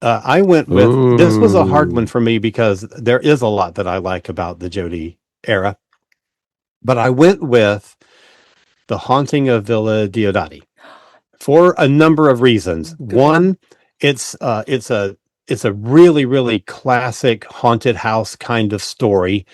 I went with, this was a hard one for me because there is a lot that I like about the Jodie era, but I went with The Haunting of Villa Diodati for a number of reasons. One, it's a really, really classic haunted house kind of story.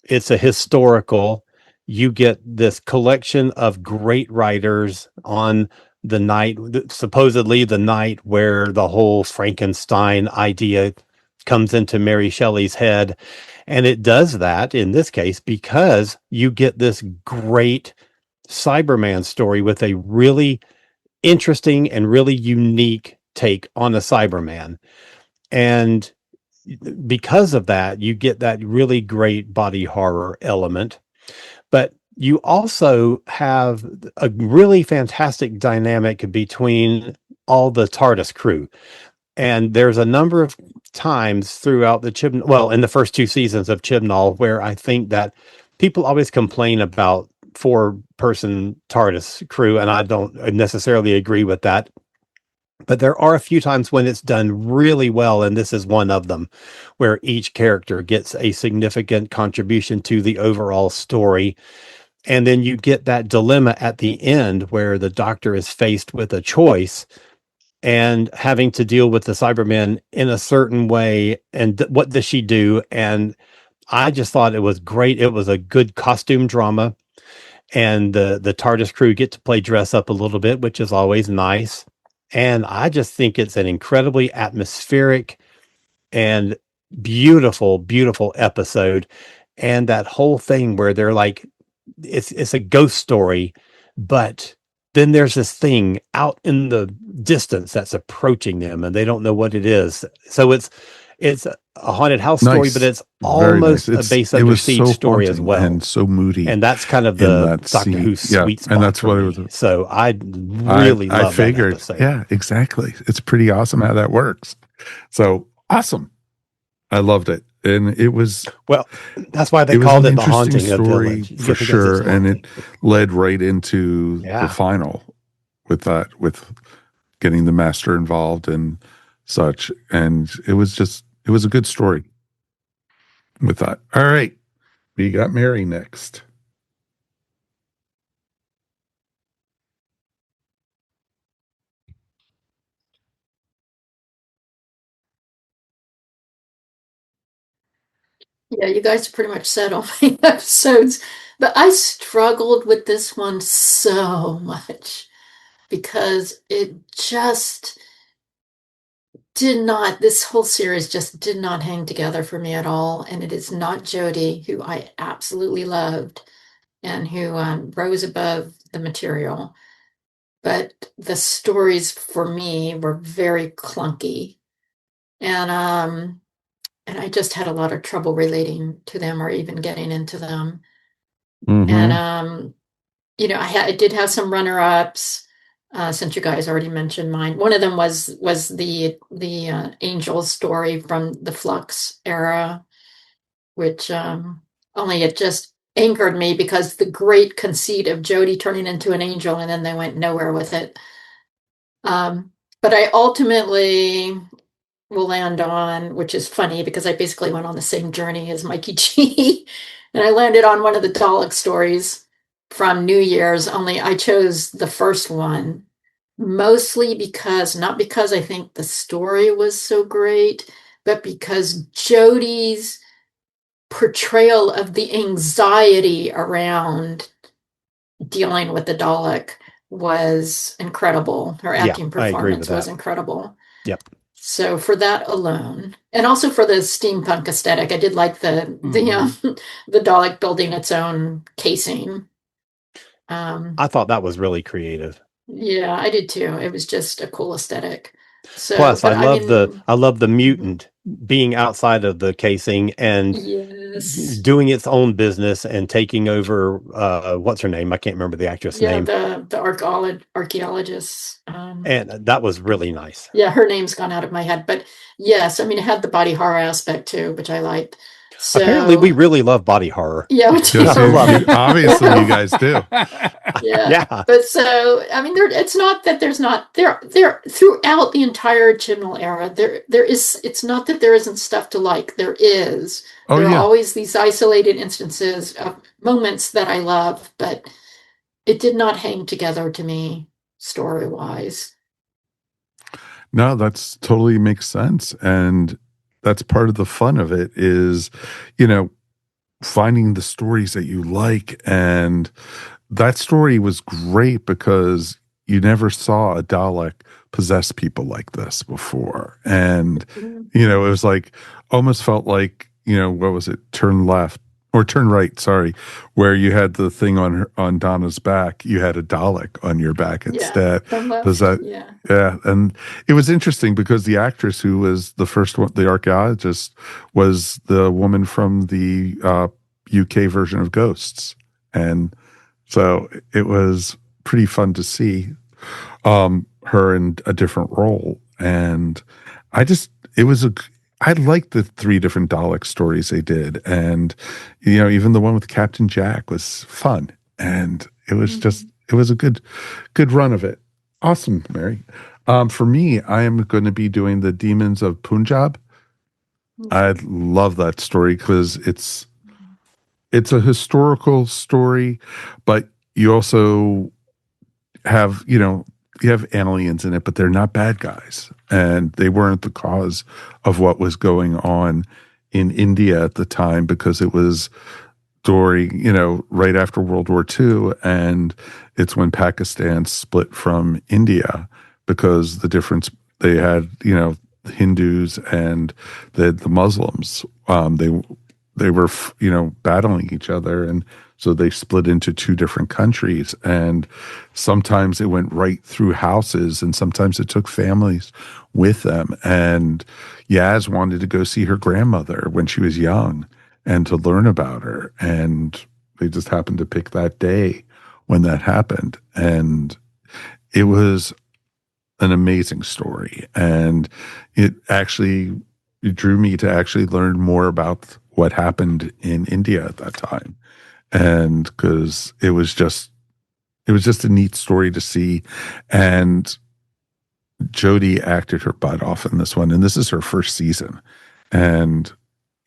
It's a historical. You get this collection of great writers on the night, supposedly the night where the whole Frankenstein idea comes into Mary Shelley's head. And it does that in this case because you get this great Cyberman story with a really interesting and really unique take on a Cyberman. And because of that, you get that really great body horror element. But you also have a really fantastic dynamic between all the TARDIS crew. And there's a number of times throughout the in the first two seasons of Chibnall, where I think that people always complain about 4-person TARDIS crew, and I don't necessarily agree with that. But there are a few times when it's done really well, and this is one of them, where each character gets a significant contribution to the overall story. And then you get that dilemma at the end where the Doctor is faced with a choice and having to deal with the Cybermen in a certain way. And what does she do? And I just thought it was great. It was a good costume drama, and the TARDIS crew get to play dress up a little bit, which is always nice. And I just think it's an incredibly atmospheric and beautiful, beautiful episode. And that whole thing where they're like, it's a ghost story, but then there's this thing out in the distance that's approaching them, and they don't know what it is. So it's a haunted house story, Nice. but it's Very almost nice. a base It under was siege so story as haunting well, and so moody. and that's kind of in the that Doctor scene. Who Yeah, sweet spot. and that's for what it me. was. So I really love that figured. episode. Yeah, exactly. It's pretty awesome how that works. So awesome. I loved it. And it was Well, that's why they it was called an it the interesting haunting of story Village. for Because it's sure. And haunting. it led right into Yeah. the final with that, with getting the master involved and such. And it was a good story with that. All right. We got Mary next. Yeah, you guys pretty much said all my episodes, but I struggled with this one so much because it just did not, this whole series just did not hang together for me at all. And it is not Jodie, who I absolutely loved and who rose above the material. But the stories for me were very clunky. And I just had a lot of trouble relating to them or even getting into them. And I did have some runner-ups, since you guys already mentioned mine. One of them was the Angel story from the Flux era, which only it just anchored me because the great conceit of Jodie turning into an angel, and then they went nowhere with it. But I ultimately will land on, which is funny because I basically went on the same journey as Mikey G, and I landed on one of the Dalek stories from New Year's, only I chose the first one, mostly not because I think the story was so great, but because Jodie's portrayal of the anxiety around dealing with the Dalek was incredible. Her acting I agree performance with was that. incredible. Yep. So for that alone, and also for the steampunk aesthetic, I did like the Dalek building its own casing. I thought that was really creative. Yeah, I did too. It was just a cool aesthetic. So, Plus, but I love the mutant being outside of the casing and yes, doing its own business and taking over. What's her name? I can't remember the actress name. the archaeologist. And that was really nice. Yeah, her name's gone out of my head, but yes, I mean it had the body horror aspect too, which I liked. So apparently, we really love body horror. Yeah, which Yes, obviously you guys do. Yeah. But so I mean, it's not that there's not there throughout the entire Chibnall era. There is. It's not that there isn't stuff to like. There is. There are always these isolated instances of moments that I love, but it did not hang together to me story wise. No, that's totally makes sense. And that's part of the fun of it is, finding the stories that you like. And that story was great because you never saw a Dalek possess people like this before. And, it was like, almost felt like, what was it? Turn left or turn right, sorry, where you had the thing on Donna's back, you had a Dalek on your back instead. Yeah. And it was interesting because the actress who was the first one, the archaeologist, was the woman from the UK version of Ghosts. And so it was pretty fun to see her in a different role. And I liked the 3 different Dalek stories they did. And, even the one with Captain Jack was fun. And it was it was a good run of it. Awesome, Mary. For me, I am going to be doing the Demons of Punjab. I love that story because it's a historical story, but you also have, you have aliens in it, but they're not bad guys. And they weren't the cause of what was going on in India at the time because it was during, right after World War II. And it's when Pakistan split from India because the difference they had, the Hindus and the Muslims, they were, battling each other. And so they split into two different countries. And sometimes it went right through houses and sometimes it took families with them. And Yaz wanted to go see her grandmother when she was young and to learn about her. And they just happened to pick that day when that happened. And it was an amazing story. And it drew me to actually learn more about what happened in India at that time. And because it was just a neat story to see. And Jodie acted her butt off in this one. And this is her first season. And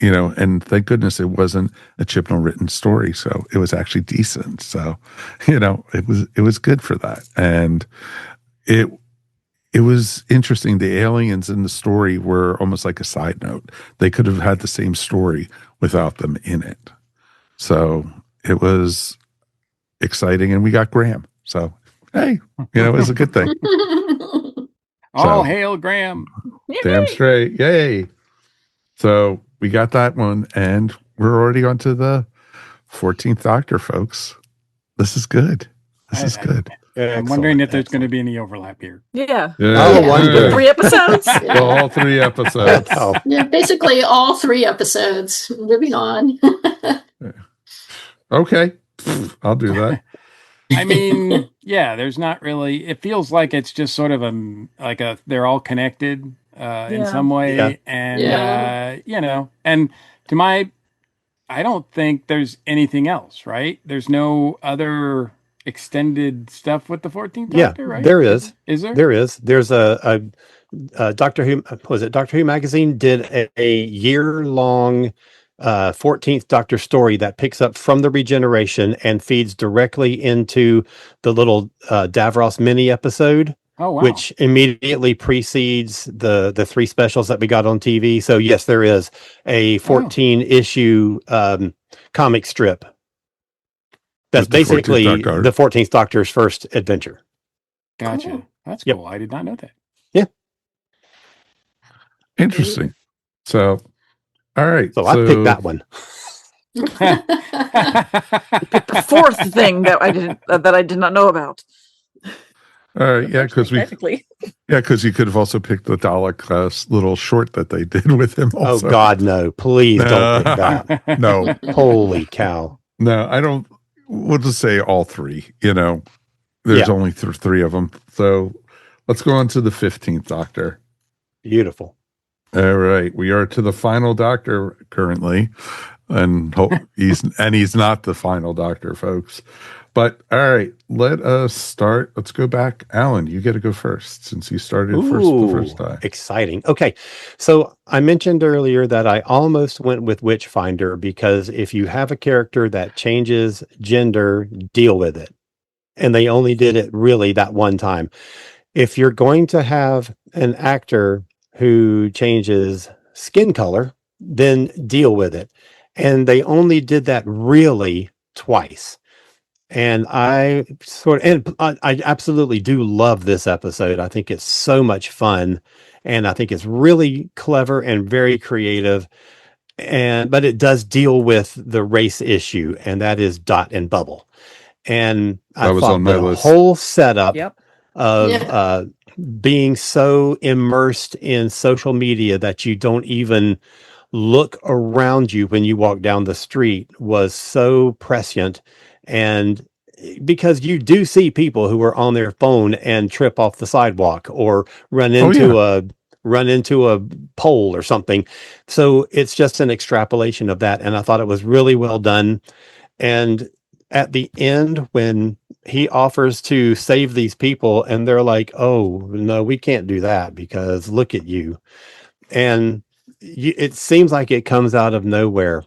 and thank goodness it wasn't a Chibnall written story. So it was actually decent. So, it was good for that. And it was interesting. The aliens in the story were almost like a side note. They could have had the same story without them in it. So it was exciting. And we got Graham. So, hey, it was a good thing. All hail Graham. Damn straight. Yay. So we got that one, and we're already on to the 14th Doctor, folks. This is good. This is good. I'm wondering if there's going to be any overlap here. Yeah. I wonder. 3 episodes. Well, all 3 episodes. Yeah, basically all 3 episodes. Moving on. Okay. I'll do that. I mean, yeah, there's not really, it feels like it's just sort of they're all connected in some way. Yeah. And, and I don't think there's anything else, right? There's no other extended stuff with the 14th Doctor, right? There is. Is there? There is. There's a Doctor Who, was it Doctor Who magazine did a year-long 14th Doctor story that picks up from the regeneration and feeds directly into the little Davros mini episode. Oh, wow. Which immediately precedes the 3 specials that we got on TV. So yes, there is a 14 issue comic strip. That's basically the 14th Doctor's first adventure. Gotcha. Cool. That's cool. I did not know that. Yeah. Interesting. So, all right. So I picked that one. The 4th thing that I did not know about. All right, because you could have also picked the Dalek little short that they did with him. Also. Oh God, no! Please don't pick that. No, holy cow! No, I don't. We'll just say all 3. There's only 3 of them. So let's go on to the 15th Doctor. Beautiful. All right, we are to the final Doctor currently, and he's not the final Doctor, folks. But all right, let us start. Let's go back. Alan, you get to go first since you started the first time. Exciting. Okay. So I mentioned earlier that I almost went with Witchfinder because if you have a character that changes gender, deal with it. And they only did it really that one time. If you're going to have an actor who changes skin color, then deal with it. And they only did that really twice. And I absolutely do love this episode. I think it's so much fun, and I think it's really clever and very creative. But it does deal with the race issue, and that is Dot and Bubble. And I thought the whole setup of being so immersed in social media that you don't even look around you when you walk down the street was so prescient. And because you do see people who are on their phone and trip off the sidewalk or run into a pole or something. So it's just an extrapolation of that. And I thought it was really well done. And at the end, when he offers to save these people and they're like, oh, no, we can't do that because look at you. And it seems like it comes out of nowhere.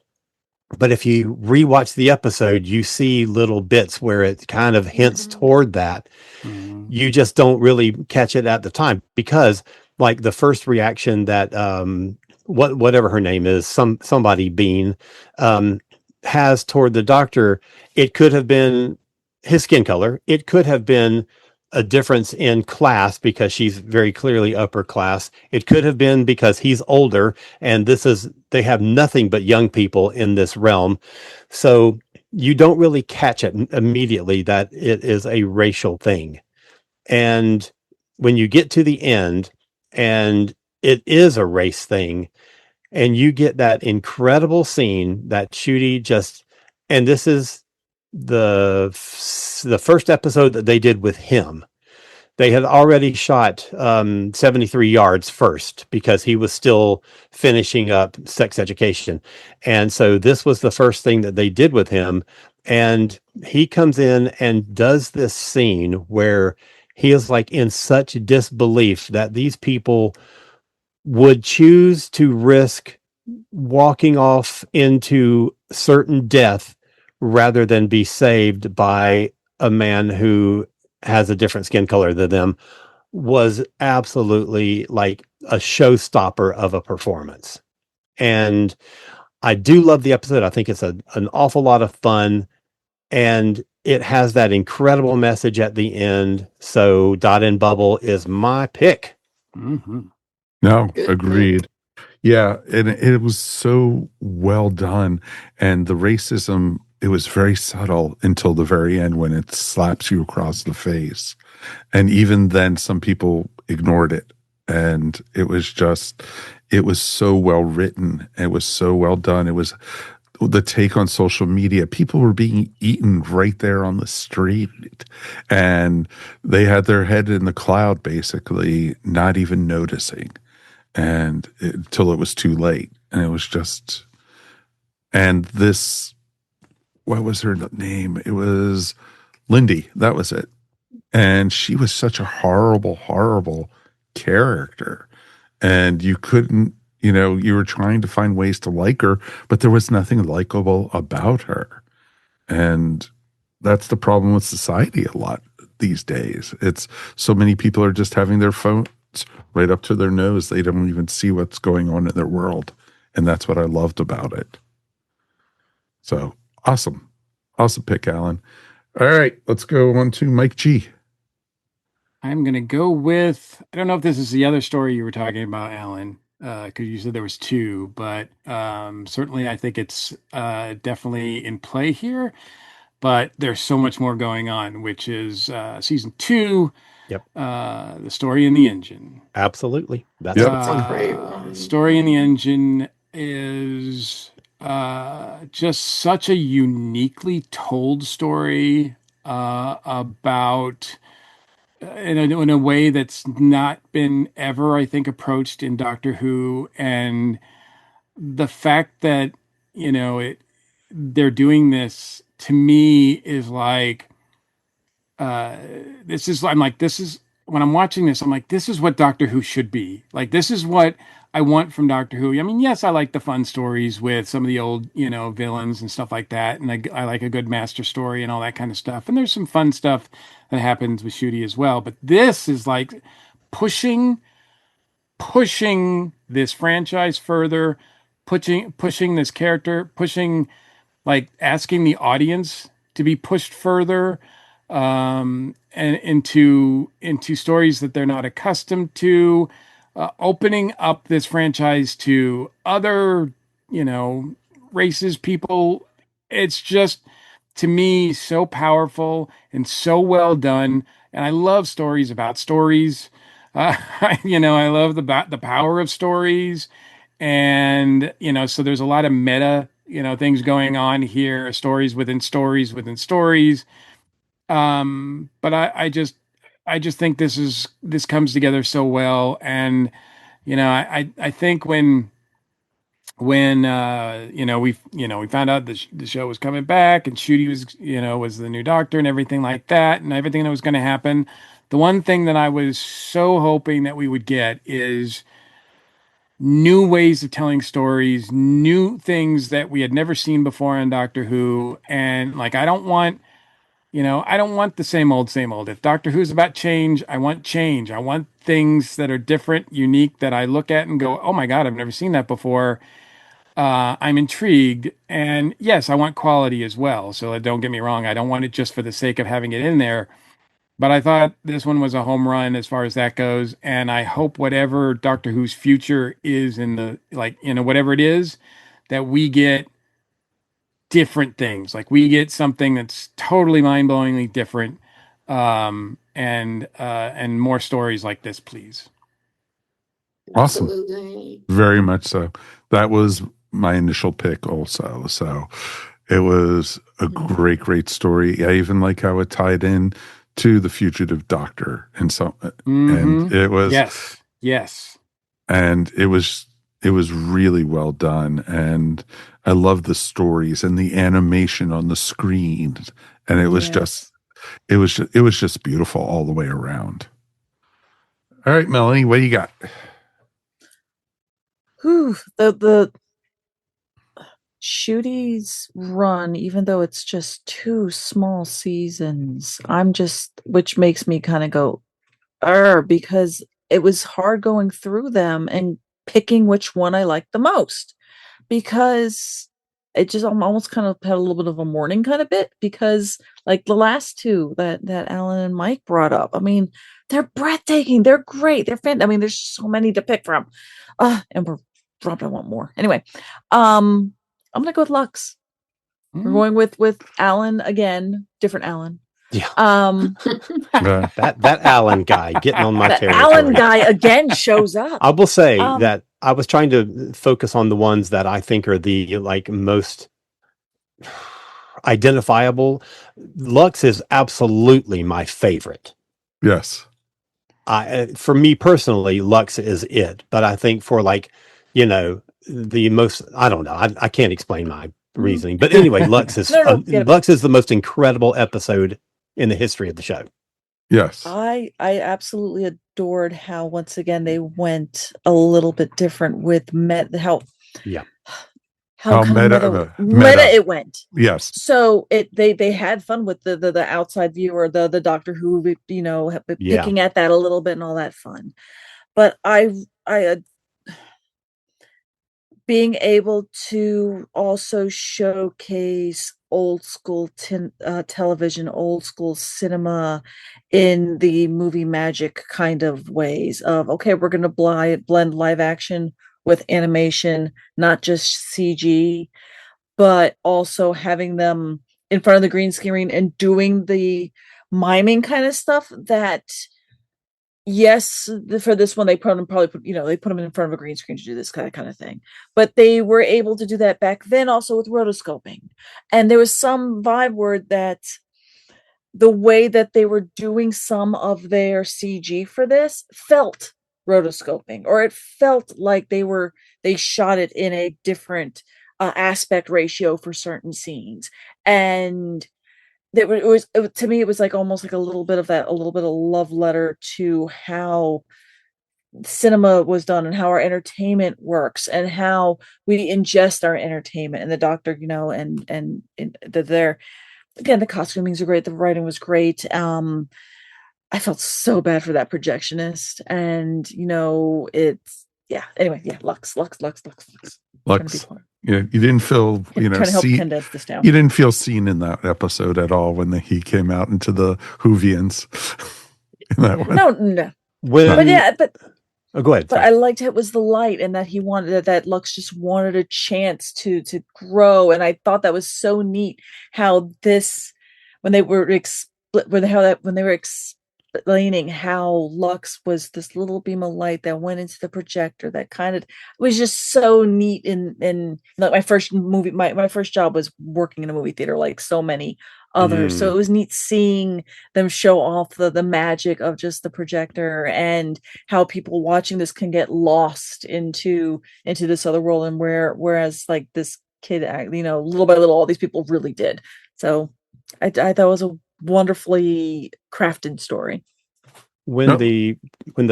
But if you rewatch the episode, you see little bits where it kind of hints toward that. Mm-hmm. You just don't really catch it at the time because like the first reaction that whatever her name is, somebody Bean, has toward the Doctor. It could have been his skin color. It could have been a difference in class because she's very clearly upper class. It could have been because he's older and they have nothing but young people in this realm. So you don't really catch it immediately that it is a racial thing. And when you get to the end and it is a race thing, and you get that incredible scene that Ncuti just, and this is the first episode that they did with him. They had already shot 73 yards first because he was still finishing up sex education. And so this was the first thing that they did with him. And he comes in and does this scene where he is like in such disbelief that these people would choose to risk walking off into certain death rather than be saved by a man who has a different skin color than them, was absolutely like a showstopper of a performance. And I do love the episode. I think it's an awful lot of fun, and it has that incredible message at the end. So Dot and Bubble is my pick. Mm-hmm. No, agreed. Yeah, and it was so well done. And the racism, it was very subtle until the very end when it slaps you across the face. And even then, some people ignored it. And it was so well written. It was so well done. It was the take on social media. People were being eaten right there on the street. And they had their head in the cloud, basically, not even noticing. And until it was too late. And it was just, and this, what was her name? It was Lindy. That was it. And she was such a horrible, horrible character. And you couldn't, you were trying to find ways to like her, but there was nothing likable about her. And that's the problem with society a lot these days. It's so many people are just having their phone right up to their nose. They don't even see what's going on in their world. And that's what I loved about it. So awesome pick, Alan. All right, let's go on to Mike G. I'm going to go with, I don't know if this is the other story you were talking about, Alan, because you said there was two, but certainly I think it's definitely in play here. But there's so much more going on, which is season 2. Yep. The Story in the Engine. Absolutely. That's a great one. Story in the Engine is just such a uniquely told story about in a way that's not been ever, I think, approached in Doctor Who. And the fact that, they're doing this, to me, is like, this is when I'm watching this, I'm like, this is what Doctor Who should be. Like, this is what I want from Doctor Who. I mean, yes, I like the fun stories with some of the old, villains and stuff like that. And I like a good master story and all that kind of stuff. And there's some fun stuff that happens with Ncuti as well. But this is like pushing this franchise further, pushing this character, like asking the audience to be pushed further, and into stories that they're not accustomed to, opening up this franchise to other, races, people. It's just, to me, so powerful and so well done. And I love stories about stories. I love the power of stories. And, so there's a lot of meta, things going on here, stories within stories within stories. But I just think this comes together so well. And, I think when we found out the show was coming back and Ncuti was the new Doctor and everything like that, and everything that was going to happen, the one thing that I was so hoping that we would get is new ways of telling stories, new things that we had never seen before on Doctor Who. And like, I don't want You know, I don't want the same old, same old. If Doctor Who's about change, I want change. I want things that are different, unique, that I look at and go, oh my God, I've never seen that before. I'm intrigued. And yes, I want quality as well. So don't get me wrong. I don't want it just for the sake of having it in there. But I thought this one was a home run as far as that goes. And I hope whatever Doctor Who's future is in the, like, you know, whatever it is, that we get different things. Like we get something that's totally mind-blowingly different. And more stories like this, please. Awesome. Absolutely. Very much so. That was my initial pick also. So it was a great story. I even like how it tied in to The Fugitive Doctor. And so, and it was, yes. And it was really well done. And I love the stories and the animation on the screen. And it was it was just beautiful all the way around. All right, Melanie, what do you got? The Ncuti run, even though it's just 2 small seasons, which makes me kind of go, because it was hard going through them and picking which one I liked the most, because it just almost kind of had a little bit of a mourning kind of bit, because like the last 2 that Alan and Mike brought up, I mean, they're breathtaking, they're great, they're fantastic. I mean, there's so many to pick from. And we're dropped. I want more. Anyway, I'm gonna go with Lux. We're going with Alan again, different Alan. Yeah. That Alan guy getting on my territory. Alan guy again shows up. I will say that I was trying to focus on the ones that I think are the most identifiable. Lux is absolutely my favorite. Yes. For me personally, Lux is it. But I think for the most, I don't know. I can't explain my reasoning. But anyway, Lux is Lux is the most incredible episode in the history of the show. Yes. I absolutely adored how once again they went a little bit different with how meta it went. Yes. So they had fun with the outside viewer, the Doctor Who, picking at that a little bit and all that fun. But I being able to also showcase old school television, old school cinema in the movie magic kind of ways of, okay, we're going to blend live action with animation, not just CG, but also having them in front of the green screen and doing the miming kind of stuff that, yes, for this one, they probably put them in front of a green screen to do this kind of thing. But they were able to do that back then also with rotoscoping. And there was some vibe where that the way that they were doing some of their CG for this felt rotoscoping, or it felt like they shot it in a different aspect ratio for certain scenes. And to me, it was like almost like a little bit of love letter to how cinema was done and how our entertainment works and how we ingest our entertainment. And the Doctor, and the costumings are great, the writing was great. I felt so bad for that projectionist, and Lux. Yeah, you didn't feel, trying to help condense this down. You didn't feel seen in that episode at all when he came out into the Whovians. In that one. No. Go ahead. But I liked it was the light, and that he wanted that Lux just wanted a chance to grow, and I thought that was so neat. How this, when they were explaining how Lux was this little beam of light that went into the projector, that kind of was just so neat. In like my first movie, my first job was working in a movie theater, like so many others. So it was neat seeing them show off the magic of just the projector and how people watching this can get lost into this other world, and whereas like this kid, little by little, all these people really did. So I thought it was a wonderfully crafted story. When the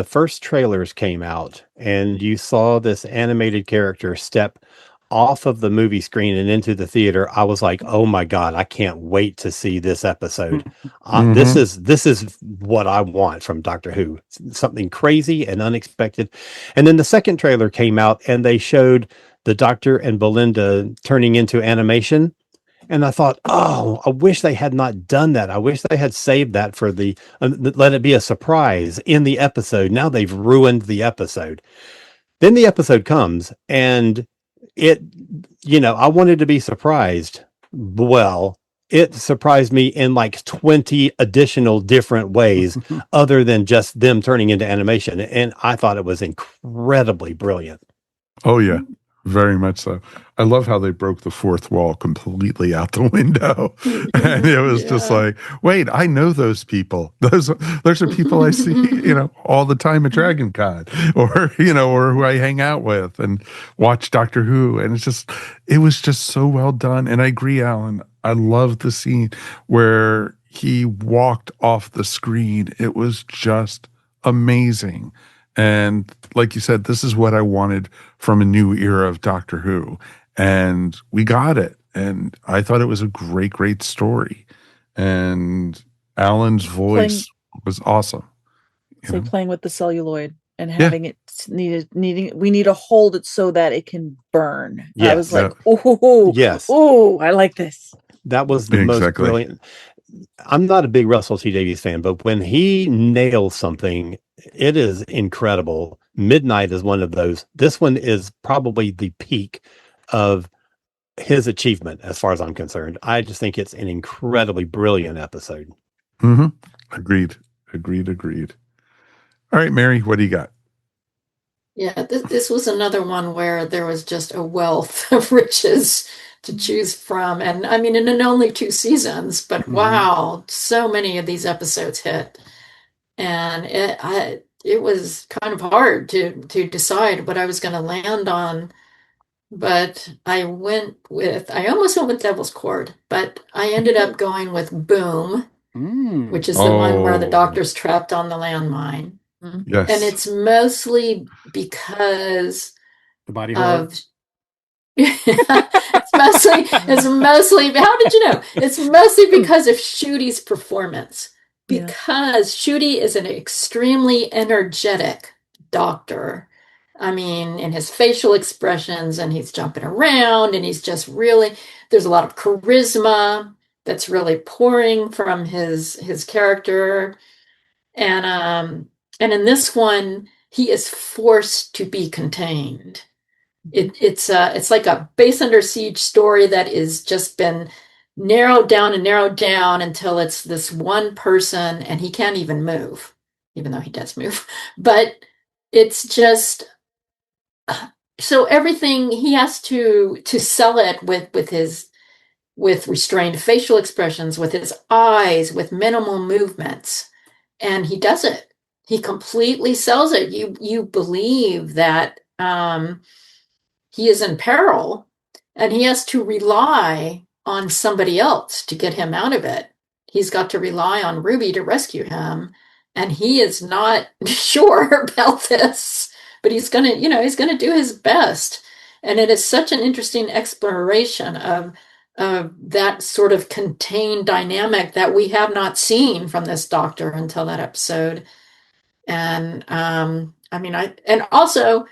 first trailers came out and you saw this animated character step off of the movie screen and into the theater, I was like, "Oh my God, I can't wait to see this episode. This is what I want from Doctor Who. Something crazy and unexpected." And then the second trailer came out, and they showed the Doctor and Belinda turning into animation. And I thought, oh, I wish they had not done that. I wish they had saved that for let it be a surprise in the episode. Now they've ruined the episode. Then the episode comes, and I wanted to be surprised. Well, it surprised me in like 20 additional different ways other than just them turning into animation. And I thought it was incredibly brilliant. Oh, yeah. Very much so. I love how they broke the fourth wall completely out the window. And it was just like, wait, I know those people. Those are people I see, all the time at Dragon Con or who I hang out with and watch Doctor Who. And it was just so well done. And I agree, Alan. I love the scene where he walked off the screen. It was just amazing. And like you said, this is what I wanted from a new era of Doctor Who. And we got it. And I thought it was a great, great story. And Alan's voice was awesome. Playing with the celluloid and having it we need to hold it so that it can burn. Yes. I was like, oh, yes. Oh, I like this. That was the most brilliant. I'm not a big Russell T Davies fan, but when he nails something, it is incredible. Midnight is one of those. This one is probably the peak of his achievement as far as I'm concerned. I just think it's an incredibly brilliant episode. Mm-hmm. Agreed. All right, Mary, what do you got? Yeah, this was another one where there was just a wealth of riches to choose from. And I mean, in only 2 seasons, but wow, so many of these episodes hit. And it was kind of hard to decide what I was going to land on. But I almost went with Devil's Court, but I ended up going with Boom, which is the one where the Doctor's trapped on the landmine. Yes. And it's mostly because the body horror. It's mostly how did you know? It's mostly because of Ncuti's performance. Because Ncuti is an extremely energetic Doctor. I mean, in his facial expressions, and he's jumping around, and he's just really, there's a lot of charisma that's really pouring from his character. And in this one, he is forced to be contained. It's like a base under siege story that is just been narrowed down until it's this one person, and he can't even move, even though he does move. But it's just so everything he has to sell it with restrained facial expressions, with his eyes, with minimal movements, and he does it. He completely sells it. You believe that he is in peril, and he has to rely on somebody else to get him out of it. He's got to rely on Ruby to rescue him, and he is not sure about this, but he's gonna do his best. And it is such an interesting exploration of that sort of contained dynamic that we have not seen from this Doctor until that episode. And and also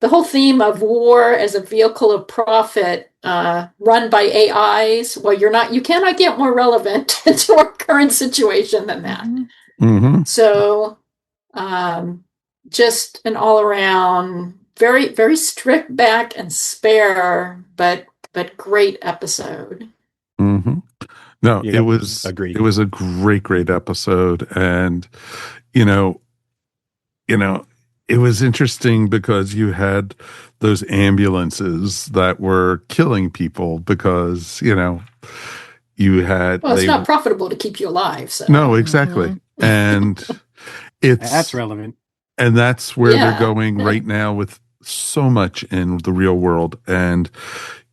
the whole theme of war as a vehicle of profit run by AIs. Well, you cannot get more relevant to our current situation than that. Mm-hmm. So just an all around very, very stripped back and spare, but great episode. Mm-hmm. No, it was agreed. It was a great episode. And, it was interesting because you had those ambulances that were killing people because, you had... Well, it's not profitable to keep you alive. So. No, exactly. Mm-hmm. And that's relevant. And that's where they're going right now with so much in the real world. And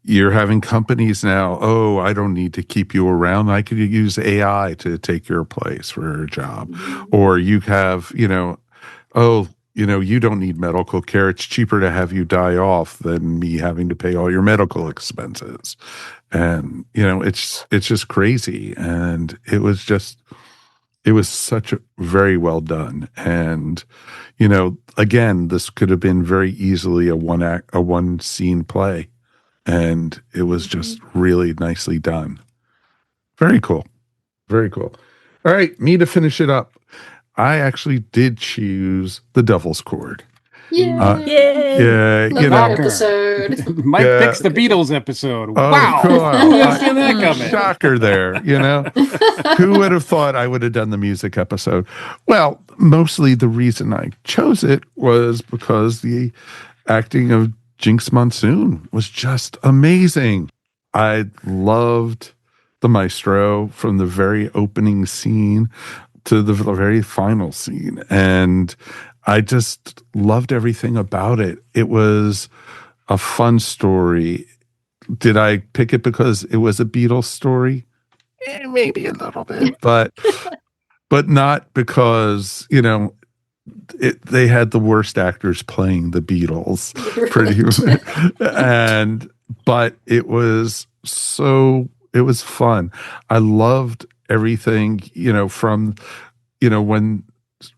you're having companies now, I don't need to keep you around. I could use AI to take your place for a job. Mm-hmm. Or you have, you don't need medical care. It's cheaper to have you die off than me having to pay all your medical expenses. And, it's just crazy. And it was such a very well done. And, again, this could have been very easily a one scene play. And it was just really nicely done. Very cool. Very cool. All right, me to finish it up. I actually did choose The Devil's Chord. Yeah. Yeah, Love that episode. Mike picks the Beatles episode. Oh, Wow. God. Who would have seen that coming? Shocker there, Who would have thought I would have done the music episode? Well, mostly the reason I chose it was because the acting of Jinx Monsoon was just amazing. I loved the maestro from the very opening scene to the very final scene. And I just loved everything about it. It was a fun story. Did I pick it because it was a Beatles story? Maybe a little bit, but not because, they had the worst actors playing the Beatles pretty much. But it was fun. I loved everything, from, when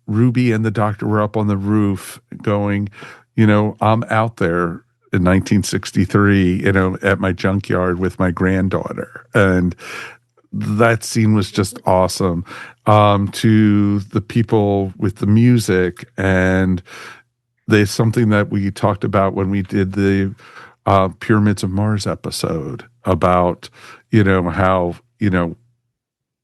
Ruby and the doctor were up on the roof going, I'm out there in 1963, at my junkyard with my granddaughter. And that scene was just awesome. To the people with the music, and there's something that we talked about when we did the Pyramids of Mars episode about, how,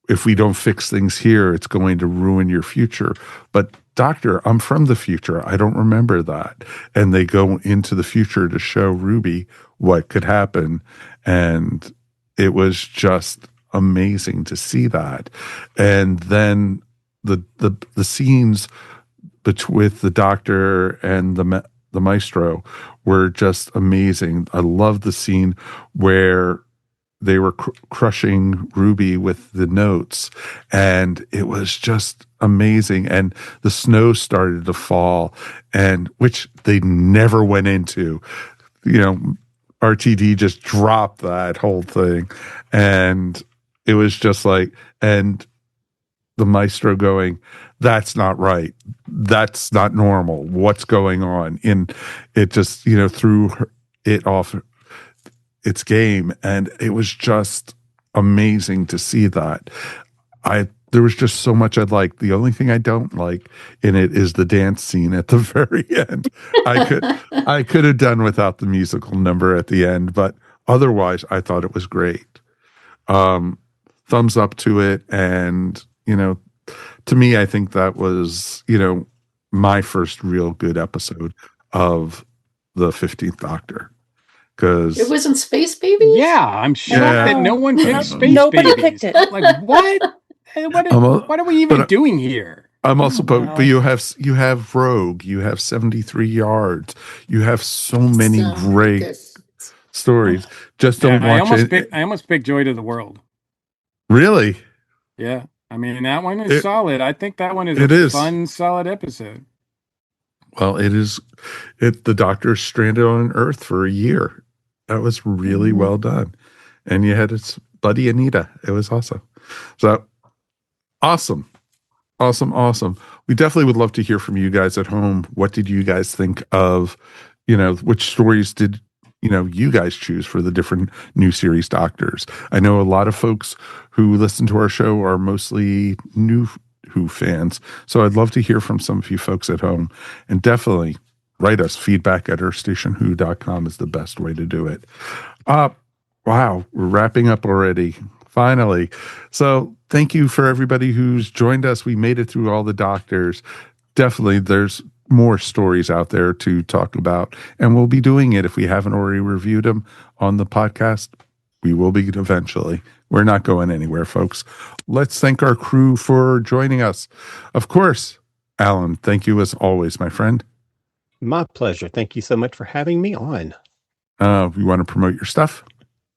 if we don't fix things here, it's going to ruin your future. But doctor, I'm from the future. I don't remember that. And they go into the future to show Ruby what could happen. And it was just amazing to see that. And then the scenes with the doctor and the maestro were just amazing. I love the scene where they were crushing Ruby with the notes, and it was just amazing. And the snow started to fall, and which they never went into. RTD just dropped that whole thing, and it was just like, and the maestro going, "That's not right. That's not normal. What's going on?" And it just, threw it off its game, and it was just amazing to see that. There was just so much I liked. The only thing I don't like in it is the dance scene at the very end. I could have done without the musical number at the end, but otherwise I thought it was great. Thumbs up to it. And, to me, I think that was, my first real good episode of the 15th Doctor. It was in Space Baby? Yeah, I'm shocked that no one picked Space Nobody Babies. picked it. Like, what? What are we even doing here? I'm also, but you have Rogue, you have 73 Yards, you have so many great stories. Just don't watch it. I almost picked Joy to the World. Really? Yeah. I mean, that one is solid. I think that one is a fun, solid episode. Well, it is. The Doctor's stranded on Earth for a year. That was really well done. And you had its buddy Anita. It was awesome. So, awesome. We definitely would love to hear from you guys at home. What did you guys think of, which stories did, you guys choose for the different new series Doctors? I know a lot of folks who listen to our show are mostly new Who fans. So I'd love to hear from some of you folks at home, and definitely write us. Feedback at earthstationwho.com is the best way to do it. Wow, we're wrapping up already. Finally. So thank you for everybody who's joined us. We made it through all the Doctors. Definitely there's more stories out there to talk about, and we'll be doing it. If we haven't already reviewed them on the podcast, we will be eventually. We're not going anywhere, folks. Let's thank our crew for joining us. Of course, Alan, thank you as always, my friend. My pleasure. Thank you so much for having me on. You want to promote your stuff?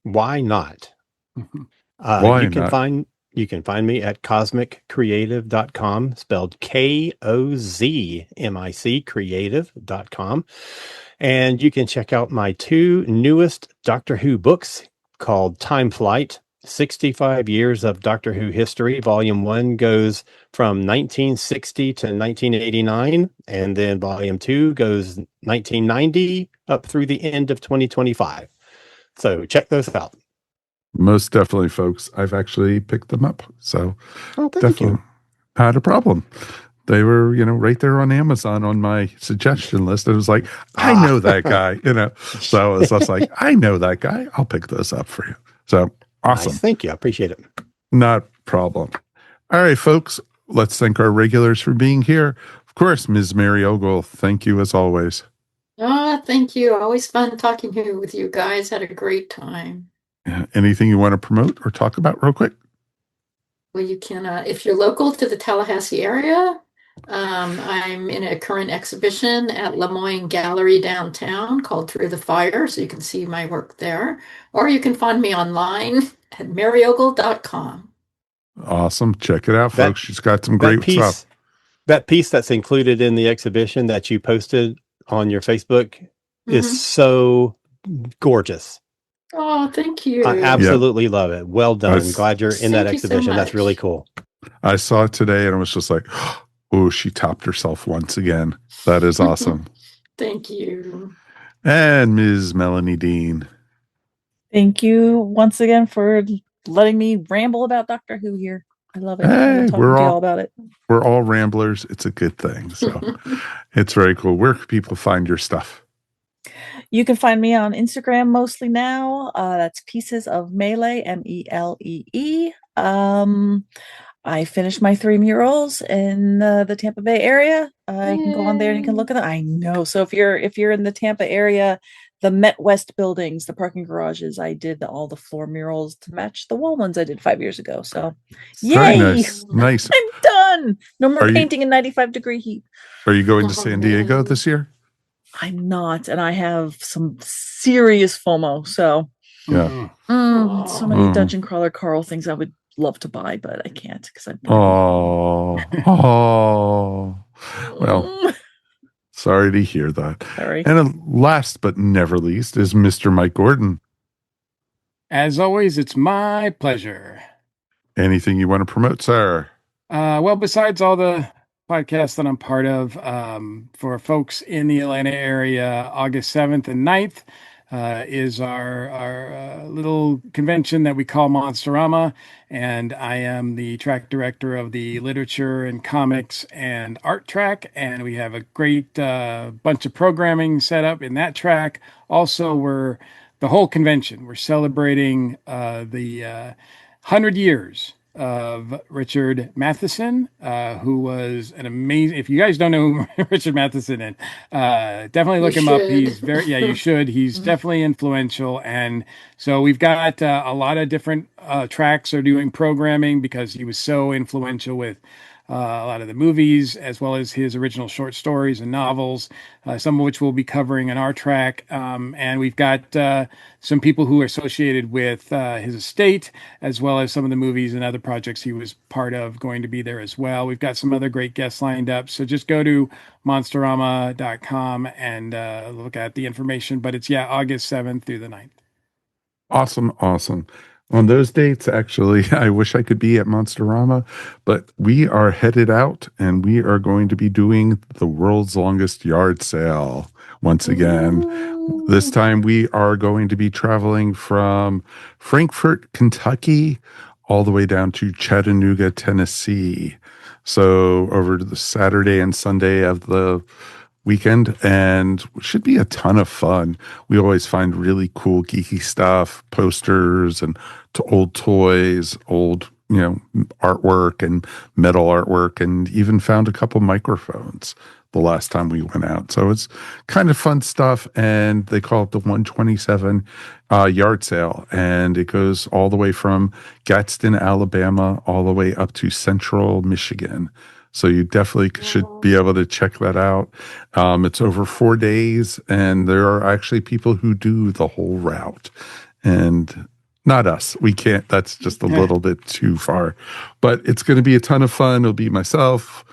Why not? Why you can not? find You can find me at cosmiccreative.com, spelled KOZMIC creative.com. And you can check out my 2 newest Doctor Who books called Time Flight, 65 Years of Doctor Who History. Volume 1 goes from 1960 to 1989, and then Volume 2 goes 1990 up through the end of 2025. So check those out. Most definitely, folks. I've actually picked them up. So Thank definitely you. not a problem. They were, right there on Amazon on my suggestion list. It was like, I know that guy, So it's just like, I know that guy. I'll pick those up for you. So awesome. Nice. Thank you. I appreciate it. Not a problem. All right, folks. Let's thank our regulars for being here. Of course, Ms. Mary Ogle, thank you as always. Thank you. Always fun talking here with you guys. Had a great time. Anything you want to promote or talk about real quick? Well, you can, if you're local to the Tallahassee area, I'm in a current exhibition at Lemoyne Gallery downtown called Through the Fire, so you can see my work there. Or you can find me online at maryogle.com. Awesome. Check it out, folks. She's got some great stuff. That piece that's included in the exhibition that you posted on your Facebook is so gorgeous. Oh, thank you. I absolutely love it. Well done. Glad you're in that exhibition. So that's really cool. I saw it today and I was just like, oh, she topped herself once again. That is awesome. Thank you. And Ms. Melanie Dean. Thank you once again for letting me ramble about Doctor Who here. I love it. Hey, we're all about it. We're all ramblers. It's a good thing. So it's very cool. Where can people find your stuff? You can find me on Instagram mostly now. That's Pieces of Melee, Melee. I finished my 3 murals in the Tampa Bay area. You can go on there and you can look at it. I know. So if you're in the Tampa area, the Met West buildings, the parking garages, I did all the floor murals to match the wall ones I did 5 years ago. So yay! Nice. I'm done. No more painting in 95-degree heat. Are you going to San Diego this year? I'm not, and I have some serious FOMO. So, yeah, so many Dungeon Crawler Carl things I would love to buy, but I can't because I'm. Well, sorry to hear that. Sorry. And last but never least is Mr. Mike Gordon. As always, it's my pleasure. Anything you want to promote, sir? Well, besides all the podcast that I'm part of, for folks in the Atlanta area, August 7th and 9th is our little convention that we call Monsterama, and I am the track director of the literature and comics and art track, and we have a great bunch of programming set up in that track. Also, the whole convention, we're celebrating the 100 years of Richard Matheson, who was an amazing. If you guys don't know who Richard Matheson is, definitely look him up. He's you should. He's definitely influential, and so we've got a lot of different tracks are doing programming because he was so influential with a lot of the movies, as well as his original short stories and novels, some of which we'll be covering in our track. And we've got some people who are associated with his estate, as well as some of the movies and other projects he was part of going to be there as well. We've got some other great guests lined up. So just go to monsterama.com and look at the information. But it's, August 7th through the 9th. Awesome. On those dates, actually, I wish I could be at Monsterama, but we are headed out and we are going to be doing the world's longest yard sale once again. This time we are going to be traveling from Frankfort, Kentucky, all the way down to Chattanooga, Tennessee. So over to the Saturday and Sunday of the weekend, and it should be a ton of fun. We always find really cool geeky stuff, posters and old toys, old artwork and metal artwork, and even found a couple microphones the last time we went out. So it's kind of fun stuff, and they call it the 127 yard sale, and it goes all the way from Gadsden, Alabama, all the way up to Central Michigan. So you definitely should be able to check that out. It's over 4 days, and there are actually people who do the whole route. And Not us. We can't. That's just a little bit too far. But it's going to be a ton of fun. It'll be myself,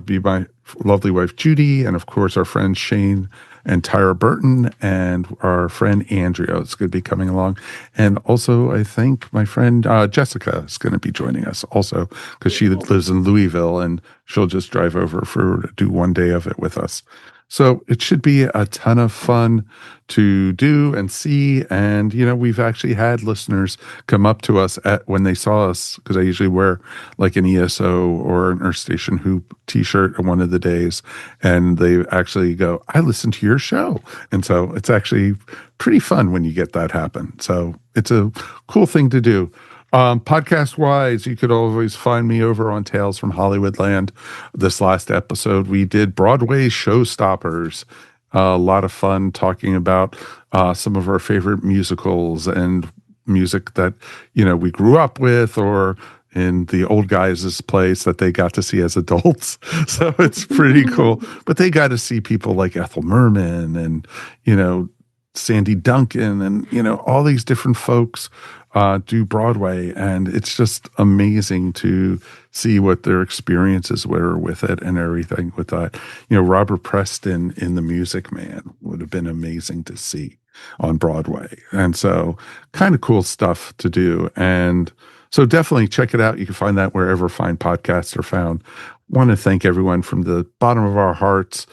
be my lovely wife, Jodie, and of course, our friends Shane and Tyra Burton, and our friend Andrea is going to be coming along. And also, I think my friend Jessica is going to be joining us also, because she lives in Louisville, and she'll just drive over to do one day of it with us. So it should be a ton of fun to do and see. And, you know, we've actually had listeners come up to us when they saw us, because I usually wear like an ESO or an Earth Station Hoop t-shirt on one of the days. And they actually go, I listened to your show. And so it's actually pretty fun when you get that happen. So it's a cool thing to do. Podcast wise, you could always find me over on Tales from Hollywoodland. This last episode, we did Broadway showstoppers. A lot of fun talking about some of our favorite musicals and music that, you know, we grew up with, or in the old guys' place that they got to see as adults. So it's pretty cool. But they got to see people like Ethel Merman and, you know, Sandy Duncan and, you know, all these different folks do Broadway, and it's just amazing to see what their experiences were with it and everything with that. You know, Robert Preston in The Music Man would have been amazing to see on Broadway. And so kind of cool stuff to do. And so definitely check it out. You can find that wherever fine podcasts are found. Want to thank everyone from the bottom of our hearts.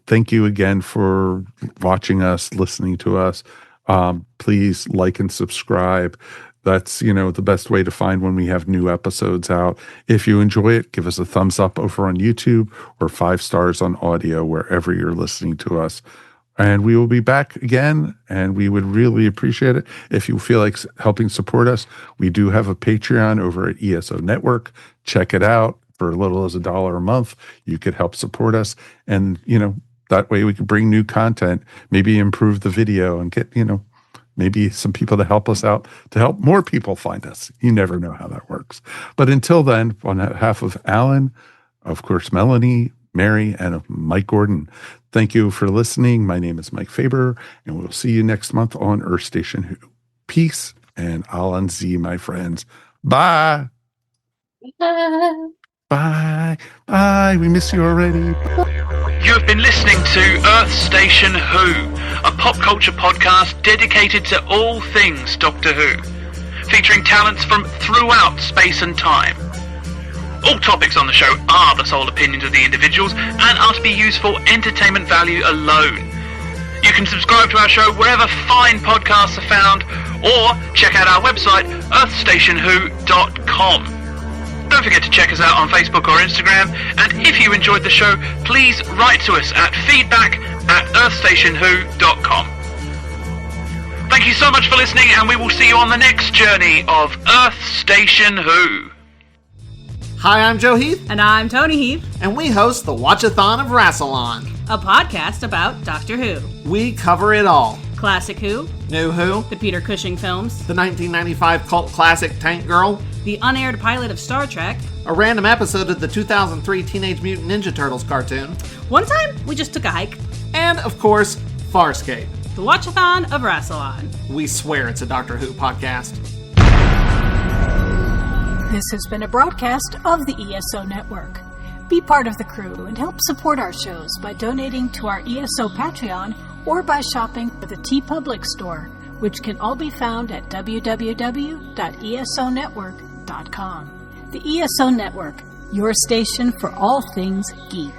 Thank you again for watching us, listening to us. Please like and subscribe. That's, you know, the best way to find when we have new episodes out. If you enjoy it, give us a thumbs up over on YouTube, or 5 stars on audio, wherever you're listening to us. And we will be back again, and we would really appreciate it if you feel like helping support us. We do have a Patreon over at ESO Network. Check it out. For as little as $1 a month, you could help support us. And, you know, that way we can bring new content, maybe improve the video, and get, you know, maybe some people to help us out, to help more people find us. You never know how that works. But until then, on behalf of Alan, of course, Melanie, Mary, and Mike Gordon, thank you for listening. My name is Mike Faber, and we'll see you next month on Earth Station Who. Peace and Alan Z, my friends. Bye. Bye. Bye. Bye. We miss you already. You have been listening to Earth Station Who, a pop culture podcast dedicated to all things Doctor Who, featuring talents from throughout space and time. All topics on the show are the sole opinions of the individuals and are to be used for entertainment value alone. You can subscribe to our show wherever fine podcasts are found, or check out our website, earthstationwho.com. Don't forget to check us out on Facebook or Instagram, and if you enjoyed the show, please write to us at feedback@earthstationwho.com. Thank you so much for listening, and we will see you on the next journey of Earth Station Who. Hi, I'm Joe Heath. And I'm Tony Heath. And we host the Watchathon of Rassilon, a podcast about Doctor Who. We cover it all. Classic Who. New Who. The Peter Cushing films. The 1995 cult classic Tank Girl. The unaired pilot of Star Trek. A random episode of the 2003 Teenage Mutant Ninja Turtles cartoon. One time, we just took a hike. And, of course, Farscape. The Watchathon of Rassilon. We swear it's a Doctor Who podcast. This has been a broadcast of the ESO Network. Be part of the crew and help support our shows by donating to our ESO Patreon or by shopping at the TeePublic store, which can all be found at www.esonetwork.com. The ESO Network, your station for all things geek.